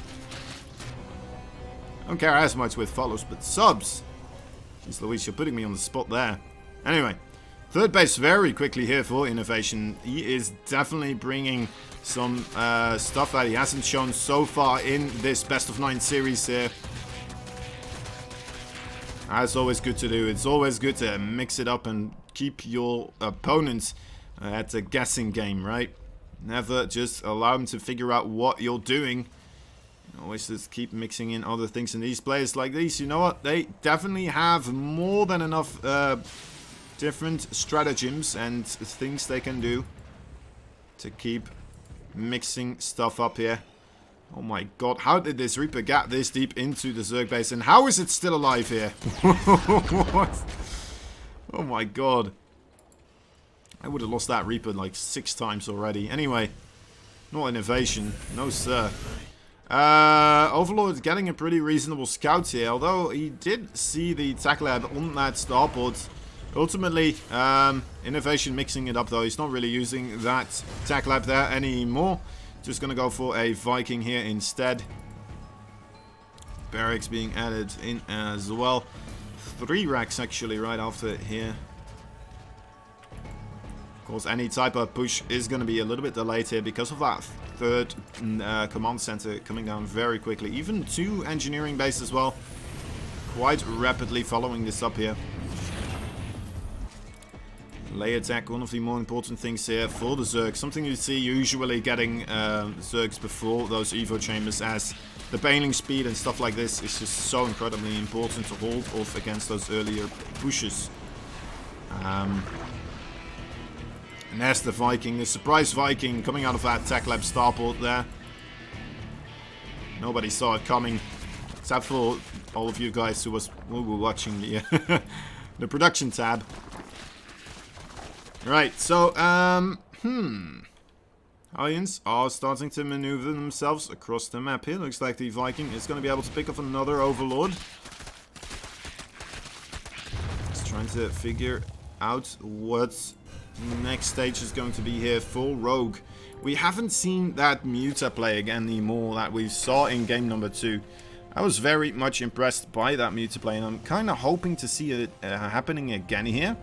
Don't care as much with follows, but subs. Jeez Louise, you're putting me on the spot there. Anyway, third base very quickly here for INnoVation. He is definitely bringing some stuff that he hasn't shown so far in this best of 9 series here. That's always good to do. It's always good to mix it up and keep your opponents at a guessing game, right? Never just allow them to figure out what you're doing. Always just keep mixing in other things. And these players like these, you know what? They definitely have more than enough different stratagems and things they can do to keep mixing stuff up here. Oh my god, how did this Reaper get this deep into the Zerg base? And how is it still alive here? What? Oh my god. I would have lost that Reaper like 6 times already. Anyway, not INnoVation. No sir. Overlord getting a pretty reasonable scout here, although he did see the tack lab on that starport. Ultimately, INnoVation mixing it up though. He's not really using that tack lab there anymore. Just gonna go for a Viking here instead. Barracks being added in as well. 3 racks actually right after it here. Of course, any type of push is going to be a little bit delayed here because of that third command center coming down very quickly. Even 2 engineering bases as well. Quite rapidly following this up here. Lay attack, one of the more important things here for the Zerg. Something you see usually getting Zergs before those Evo chambers, as the bailing speed and stuff like this is just so incredibly important to hold off against those earlier pushes. And there's the Viking, the surprise Viking coming out of that Tech Lab starport there. Nobody saw it coming, except for all of you guys who were watching the, the production tab. Right, so, Aliens are starting to maneuver themselves across the map here. Looks like the Viking is going to be able to pick up another Overlord. Just trying to figure out what next stage is going to be here for Rogue. We haven't seen that Muta play again anymore that we saw in game number 2. I was very much impressed by that Muta play, and I'm kind of hoping to see it happening again here.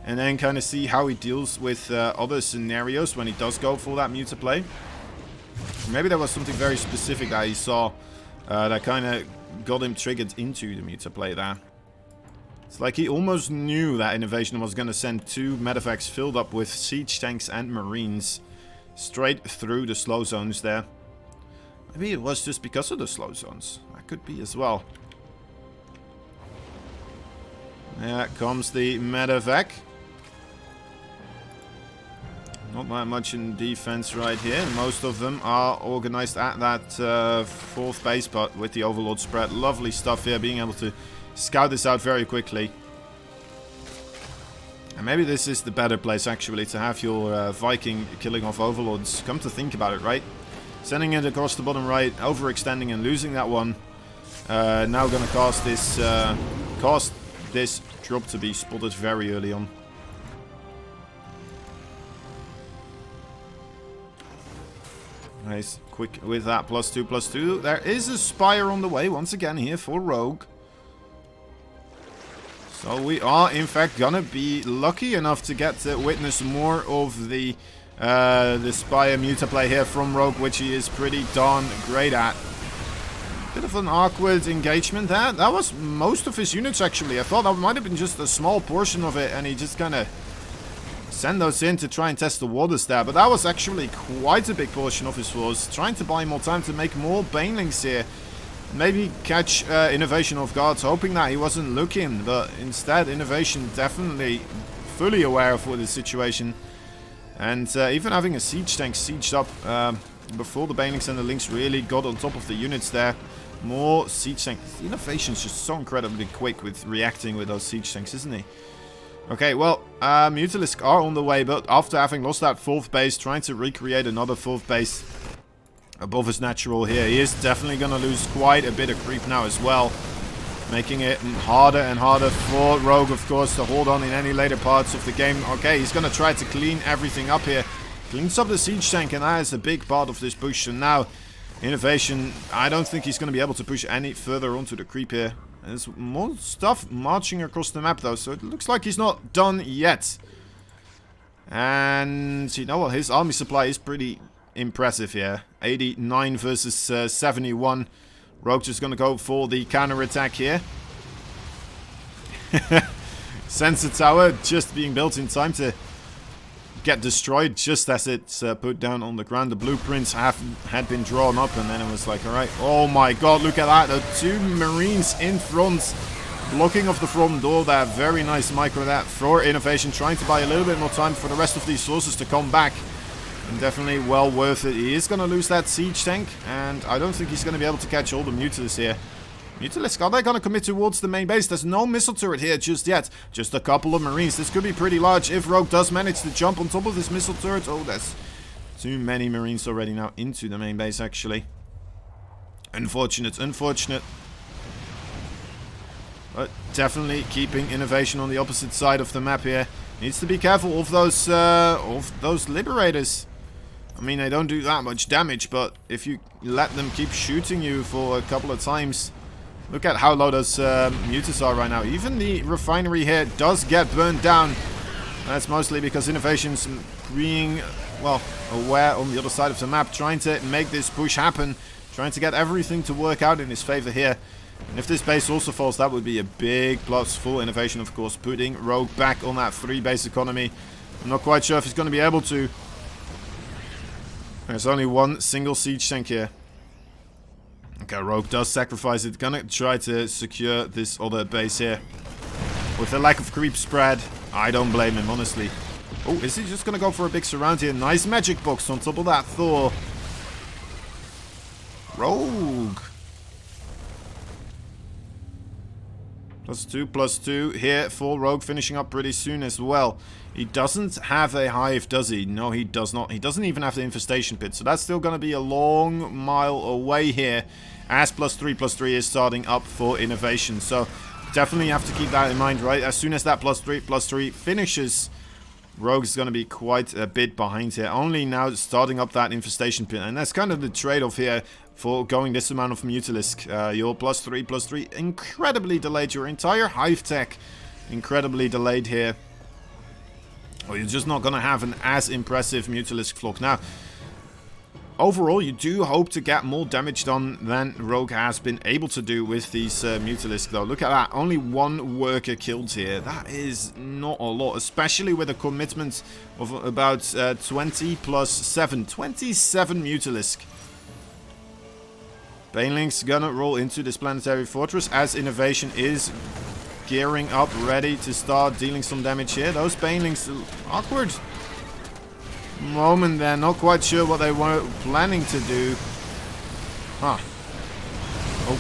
And then kind of see how he deals with other scenarios when he does go for that Muta play. Maybe there was something very specific that he saw that kind of got him triggered into the Muta play there. It's like he almost knew that INnoVation was going to send 2 medevacs filled up with siege tanks and marines straight through the slow zones there. Maybe it was just because of the slow zones. That could be as well. There comes the medevac. Not that much in defense right here. Most of them are organized at that 4th base, but with the Overlord spread. Lovely stuff here, being able to scout this out very quickly. And maybe this is the better place, actually, to have your Viking killing off Overlords. Come to think about it, right? Sending it across the bottom right, overextending and losing that one. Now going to cause this drop to be spotted very early on. Nice, quick with that +2/+2. There is a Spire on the way once again here for Rogue. So we are in fact gonna be lucky enough to get to witness more of the Spire mutaplay here from Rogue, which he is pretty darn great at. Bit of an awkward engagement there. That was most of his units actually. I thought that might have been just a small portion of it, and he just kind of send those in to try and test the waters there. But that was actually quite a big portion of his force. Trying to buy more time to make more Banelings here. Maybe catch INnoVation off guard, hoping that he wasn't looking. But instead, INnoVation definitely fully aware of what the situation. And even having a siege tank sieged up before the Banelings and the Lynx really got on top of the units there. More siege tanks. INnoVation's just so incredibly quick with reacting with those siege tanks, isn't he? Okay, well, Mutalisk are on the way, but after having lost that 4th base, trying to recreate another 4th base above his natural here, he is definitely going to lose quite a bit of creep now as well. Making it harder and harder for Rogue, of course, to hold on in any later parts of the game. Okay, he's going to try to clean everything up here. Cleans up the siege tank, and that is a big part of this push. And now, INnoVation, I don't think he's going to be able to push any further onto the creep here. There's more stuff marching across the map though, so it looks like he's not done yet. And you know what, his army supply is pretty impressive here. 89 versus 71. Rogue just gonna go for the counter attack here. Sensor tower just being built in time to get destroyed just as it's put down on the ground. The blueprints had been drawn up, and then it was like, alright, oh my god, look at that, the 2 Marines in front, blocking off the front door there. Very nice micro that for INnoVation, trying to buy a little bit more time for the rest of these sources to come back, and definitely well worth it. He is going to lose that siege tank, and I don't think he's going to be able to catch all the Mutalisks here. Mutalisk, are they going to commit towards the main base? There's no missile turret here just yet. Just a couple of Marines. This could be pretty large if Rogue does manage to jump on top of this missile turret. Oh, there's too many Marines already now into the main base, actually. Unfortunate, unfortunate. But definitely keeping INnoVation on the opposite side of the map here. Needs to be careful of those Liberators. I mean, they don't do that much damage, but if you let them keep shooting you for a couple of times... Look at how low those mutas are right now. Even the refinery here does get burned down. That's mostly because INnoVation's being, well, aware on the other side of the map, trying to make this push happen, trying to get everything to work out in his favor here. And if this base also falls, that would be a big plus for INnoVation, of course, putting Rogue back on that 3-base economy. I'm not quite sure if he's going to be able to. There's only one single siege tank here. Okay, Rogue does sacrifice it. Gonna try to secure this other base here. With the lack of creep spread, I don't blame him, honestly. Oh, is he just gonna go for a big surround here? Nice magic box on top of that Thor. Rogue. +2/+2 here for Rogue, finishing up pretty soon as well. He doesn't have a hive, does he? No, he does not. He doesn't even have the infestation pit, so that's still going to be a long mile away here, as +3/+3 is starting up for INnoVation. So definitely have to keep that in mind, right? As soon as that +3/+3 finishes, Rogue is going to be quite a bit behind here. Only now starting up that infestation pit, and that's kind of the trade-off here for going this amount of Mutalisk. Your +3/+3 incredibly delayed. Your entire hive tech incredibly delayed here. Or you're just not going to have an as impressive Mutalisk flock. Now, overall, you do hope to get more damage done than Rogue has been able to do with these Mutalisk, though. Look at that. Only one worker killed here. That is not a lot, especially with a commitment of about 20 + 7. 27 Mutalisk. Banelings gonna roll into this planetary fortress as INnoVation is gearing up, ready to start dealing some damage here. Those Banelings, awkward moment there. Not quite sure what they were planning to do. Huh. Oh.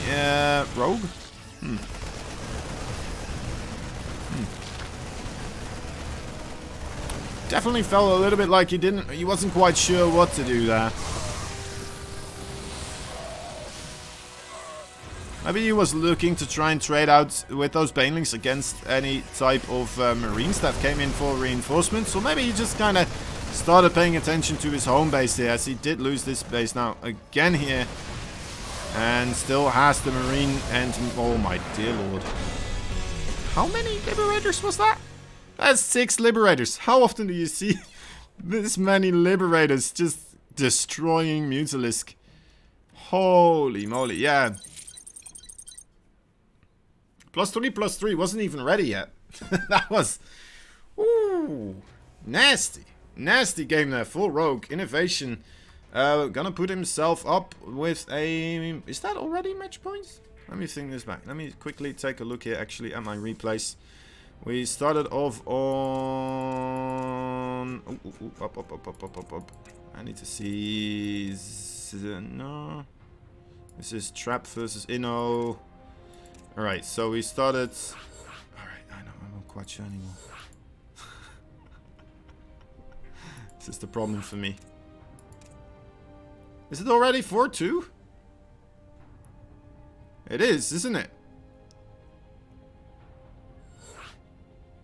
Yeah. Rogue? Definitely felt a little bit like he wasn't quite sure what to do there. Maybe he was looking to try and trade out with those banelings against any type of marines that came in for reinforcements. Or maybe he just kind of started paying attention to his home base here, as he did lose this base now again here. And still has the marine and... oh my dear lord. How many liberators was that? That's 6 liberators. How often do you see this many liberators just destroying Mutalisk? Holy moly, yeah. +3/+3 wasn't even ready yet. That was... ooh, nasty. Nasty game there. Full rogue. INnoVation. Gonna put himself up with a... is that already match points? Let me think this back. Let me quickly take a look here actually at my replays. We started off on... up. I need to see... no. This is Trap versus Inno. Alright, so we started... alright, I'm not quite sure anymore. This is the problem for me. Is it already 4-2? It is, isn't it?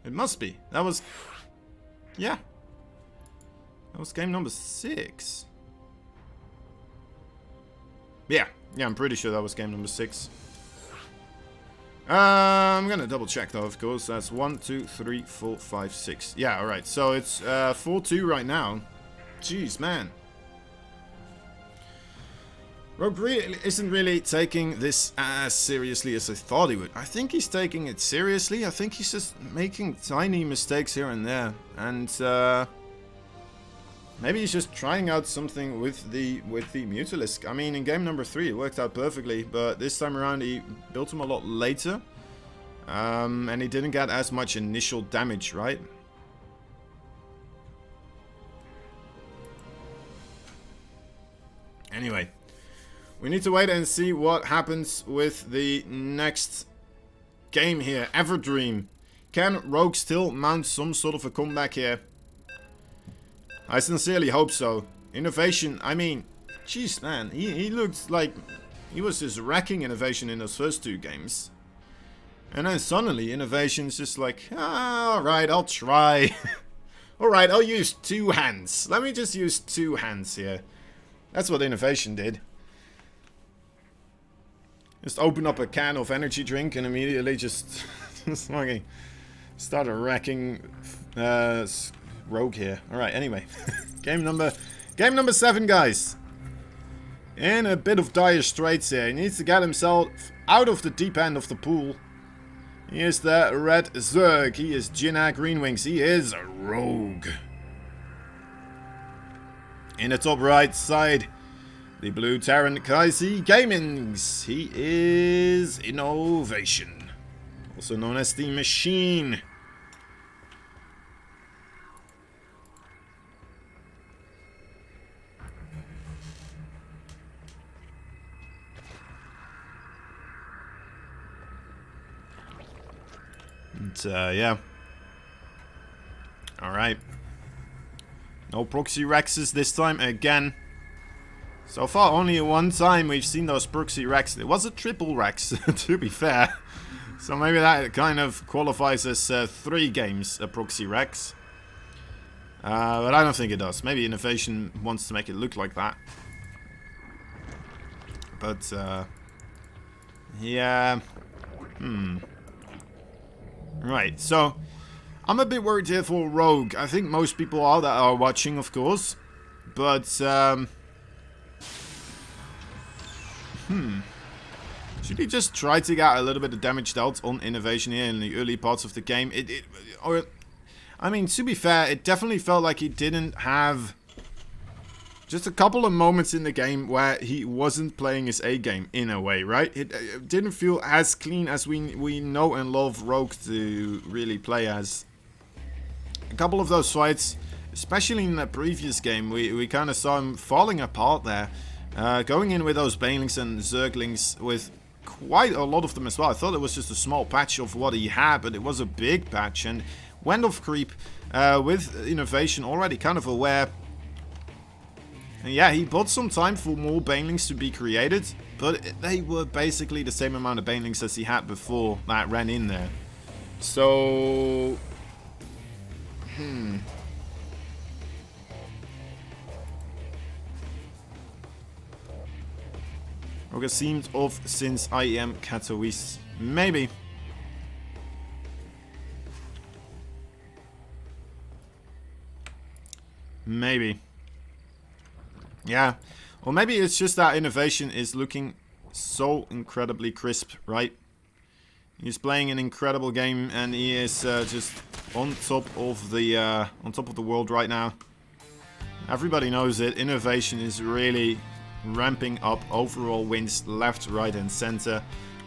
It must be. That was... yeah. That was game number 6. Yeah, I'm pretty sure that was game number 6. I'm gonna double check though, of course. That's 1, 2, 3, 4, 5, 6. Yeah, alright. So it's 4-2 right now. Jeez, man. Rogue really isn't really taking this as seriously as I thought he would. I think he's taking it seriously. I think he's just making tiny mistakes here and there. And maybe he's just trying out something with the Mutalisk. I mean, in game number 3 it worked out perfectly, but this time around he built him a lot later. And he didn't get as much initial damage, right? Anyway, we need to wait and see what happens with the next game here. Everdream. Can Rogue still mount some sort of a comeback here? I sincerely hope so. INnoVation, I mean, jeez man, he looked like he was just wrecking INnoVation in those first 2 games. And then suddenly INnoVation's just like, alright, I'll try. Alright, I'll use 2 hands. Let me just use 2 hands here. That's what INnoVation did. Just open up a can of energy drink and immediately just fucking started wrecking Rogue here. Alright, anyway. Game number 7, guys. In a bit of dire straits here. He needs to get himself out of the deep end of the pool. He is the Red Zerg. He is Jinna Greenwings. He is a Rogue. In the top right side, the blue Terran Kaisi Gamings. He is INnoVation, also known as the Machine. And, yeah. Alright. No proxy Rexes this time again. So far, only one time we've seen those proxy Rex. It was a triple Rex, to be fair. So maybe that kind of qualifies as 3 games a proxy Rex. But I don't think it does. Maybe INnoVation wants to make it look like that. But, yeah. Right, so I'm a bit worried here for Rogue. I think most people are that are watching, of course. But, should he just try to get a little bit of damage dealt on INnoVation here in the early parts of the game? I mean, to be fair, it definitely felt like he didn't have just a couple of moments in the game where he wasn't playing his A game, in a way, right? It didn't feel as clean as we know and love Rogue to really play as. A couple of those fights, especially in the previous game, we kind of saw him falling apart there. Going in with those Banelings and Zerglings with quite a lot of them as well. I thought it was just a small patch of what he had, but it was a big patch. And went off creep with INnoVation already kind of aware. And yeah, he bought some time for more Banelings to be created, but they were basically the same amount of Banelings as he had before that ran in there. So... Okay, seemed off since I am Katowice. Maybe. Maybe. Yeah. Or maybe it's just that INnoVation is looking so incredibly crisp, right? He's playing an incredible game and he is just on top of the world right now. Everybody knows it. INnoVation is really ramping up overall wins left, right and center.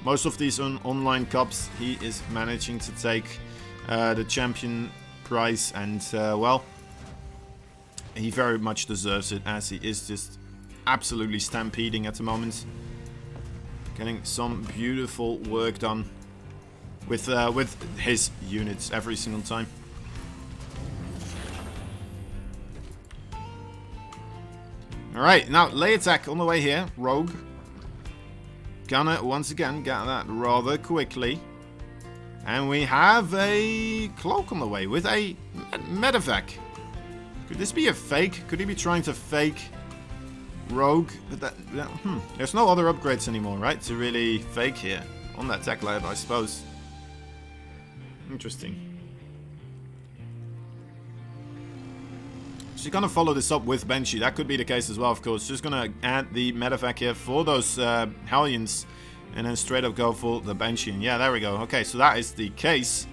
Most of these online cups he is managing to take the champion prize, and well, he very much deserves it, as he is just absolutely stampeding at the moment. Getting some beautiful work done with his units every single time. Alright, now lay attack on the way here. Rogue. Gonna once again get that rather quickly. And we have a cloak on the way with a medevac. Could this be a fake? Could he be trying to fake Rogue? But there's no other upgrades anymore, right? To really fake here on that tech lab, I suppose. Interesting. She's gonna follow this up with Banshee. That could be the case as well, of course. Just gonna add the medevac here for those Hellions, and then straight up go for the Banshee. And yeah, there we go. Okay, so that is the case.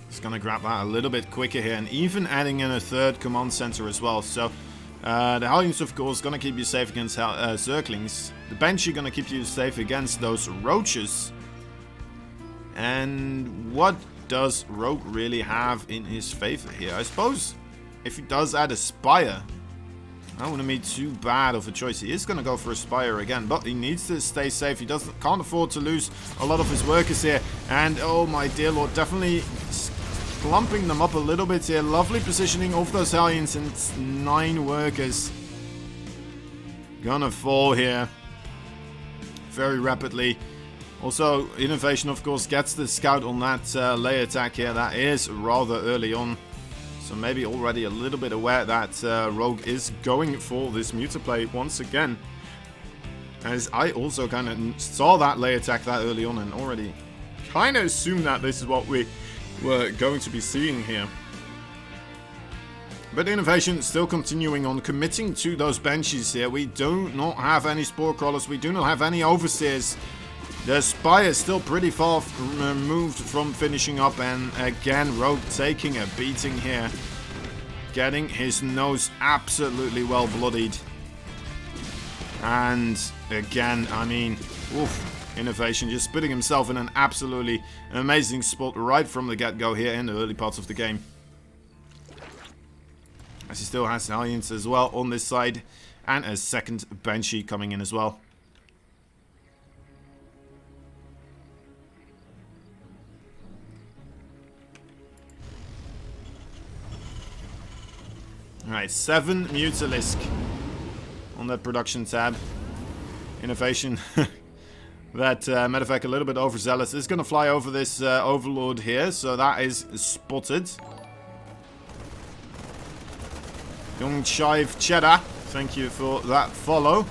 Just gonna grab that a little bit quicker here, and even adding in a third command center as well. So the Hellions, of course, gonna keep you safe against Zerglings. The Banshee gonna keep you safe against those Roaches. And what does Rogue really have in his favor here? I suppose if he does add a Spire, that wouldn't be too bad of a choice. He is going to go for a Spire again, but he needs to stay safe. He can't afford to lose a lot of his workers here. And oh my dear lord, definitely clumping them up a little bit here. Lovely positioning of those Hellions, and 9 workers gonna fall here very rapidly. Also, INnoVation, of course, gets the scout on that lay attack here. That is rather early on. So maybe already a little bit aware that Rogue is going for this Mutaplay once again. As I also kind of saw that lay attack that early on and already kind of assumed that this is what we were going to be seeing here. But INnoVation still continuing on committing to those Banshees here. We do not have any Spore Crawlers. We do not have any Overseers. The Spire is still pretty far removed from finishing up, and again Rogue taking a beating here. Getting his nose absolutely well bloodied. And again, I mean, oof, INnoVation just putting himself in an absolutely amazing spot right from the get-go here in the early parts of the game. As he still has Hellions as well on this side, and a second Banshee coming in as well. Alright, 7 Mutalisk on that production tab. INnoVation. That medevac a little bit overzealous. Is going to fly over this Overlord here, so that is spotted. Young Shive Cheddar, thank you for that follow.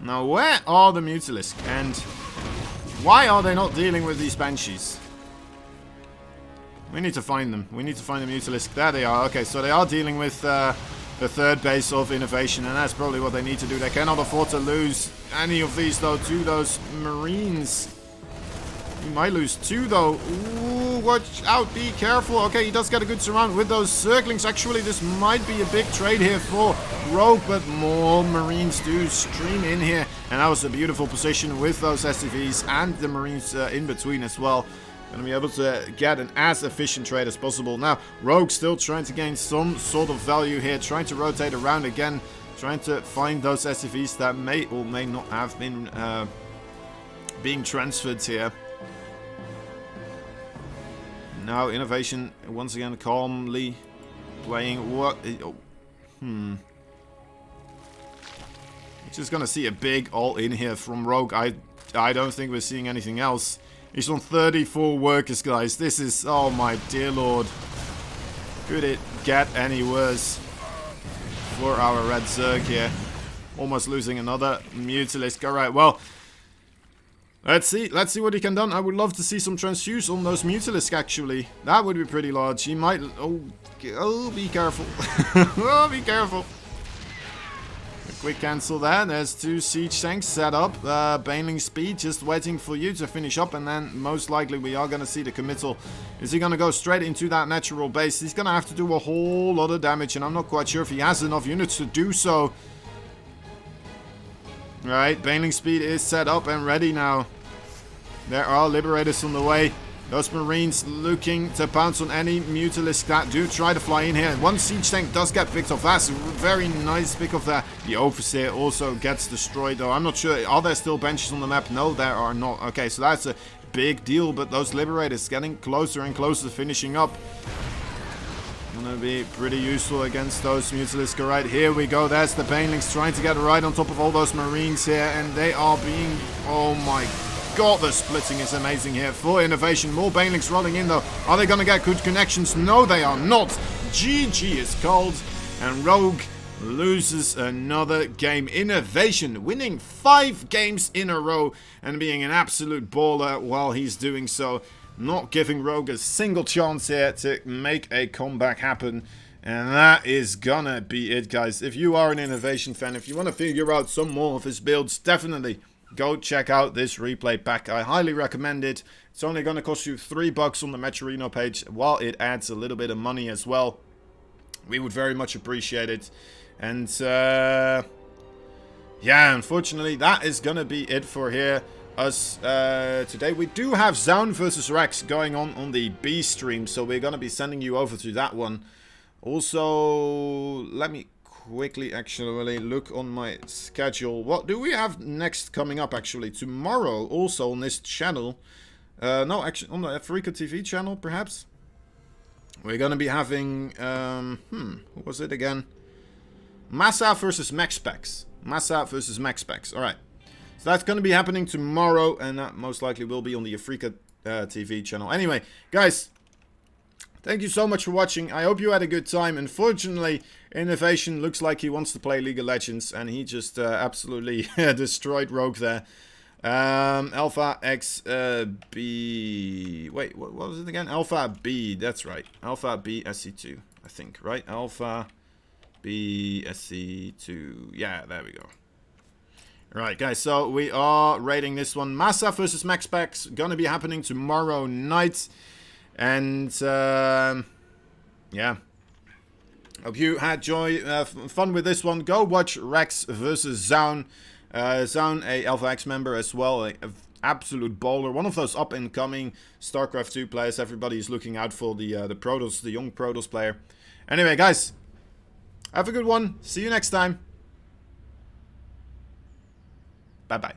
Now, where are the Mutalisk, and why are they not dealing with these Banshees? We need to find them. We need to find the Mutalisk. There they are. Okay, so they are dealing with the third base of INnoVation, and that's probably what they need to do. They cannot afford to lose any of these, though, to those Marines. We might lose 2, though. Ooh. Ooh, watch out, be careful. Okay, he does get a good surround with those circlings. Actually, this might be a big trade here for Rogue, but more Marines do stream in here. And that was a beautiful position with those SCVs and the Marines in between as well. Going to be able to get an as efficient trade as possible. Now, Rogue still trying to gain some sort of value here, trying to rotate around again, trying to find those SCVs that may or may not have been being transferred here. Now, INnoVation once again calmly playing what... Just gonna see a big all-in here from Rogue. I don't think we're seeing anything else. He's on 34 workers, guys. This is... Oh, my dear lord. Could it get any worse for our Red Zerg here? Almost losing another Mutalisk. Alright, well... Let's see what he can do. I would love to see some transfuse on those Mutalisk, actually. That would be pretty large. He might... Oh, be careful. Oh, be careful. A quick cancel there. There's 2 siege tanks set up. Baneling speed just waiting for you to finish up. And then most likely we are going to see the committal. Is he going to go straight into that natural base? He's going to have to do a whole lot of damage. And I'm not quite sure if he has enough units to do so. Right, Baneling speed is set up and ready now. There are Liberators on the way. Those Marines looking to pounce on any Mutalisk that do try to fly in here. One siege tank does get picked off. That's a very nice pick off there. The Overseer also gets destroyed though. I'm not sure. Are there still benches on the map? No, there are not. Okay, so that's a big deal. But those Liberators getting closer and closer to finishing up. Gonna be pretty useful against those Mutalisk. Alright, here we go. There's the Banelings trying to get right on top of all those Marines here. And they are being... Oh my god, the splitting is amazing here for INnoVation. More Banelings rolling in though. Are they gonna get good connections? No, they are not. GG is called. And Rogue loses another game. INnoVation winning 5 games in a row and being an absolute baller while he's doing so. Not giving Rogue a single chance here to make a comeback happen. And that is gonna be it, guys. If you are an INnoVation fan, if you want to figure out some more of his builds, definitely go check out this replay pack. I highly recommend it. It's only gonna cost you $3 on the Metrino page, while it adds a little bit of money as well. We would very much appreciate it. And yeah, unfortunately, that is gonna be it for here. Today we do have Zaun versus Rex going on the B stream, so we're gonna be sending you over to that one. Also, let me quickly actually look on my schedule. What do we have next coming up? Actually, tomorrow, also on this channel. No, actually on the Africa TV channel, perhaps. We're gonna be having what was it again? Massa versus MaxPax. Massa versus MaxPax. All right. So that's going to be happening tomorrow, and that most likely will be on the Africa TV channel. Anyway, guys, thank you so much for watching. I hope you had a good time. Unfortunately, INnoVation looks like he wants to play League of Legends, and he just absolutely destroyed Rogue there. Alpha X B... Wait, what was it again? Alpha B, that's right. Alpha B SC2, I think, right? Alpha B SC2. Yeah, there we go. Right, guys, so we are rating this one. Massa versus MaxPax, gonna be happening tomorrow night. And, yeah. Hope you had fun with this one. Go watch Rex versus Zaun. Zaun, a Alpha X member as well. An absolute bowler. One of those up-and-coming StarCraft 2 players. Everybody is looking out for the Protoss, the young Protoss player. Anyway, guys, have a good one. See you next time. Bye-bye.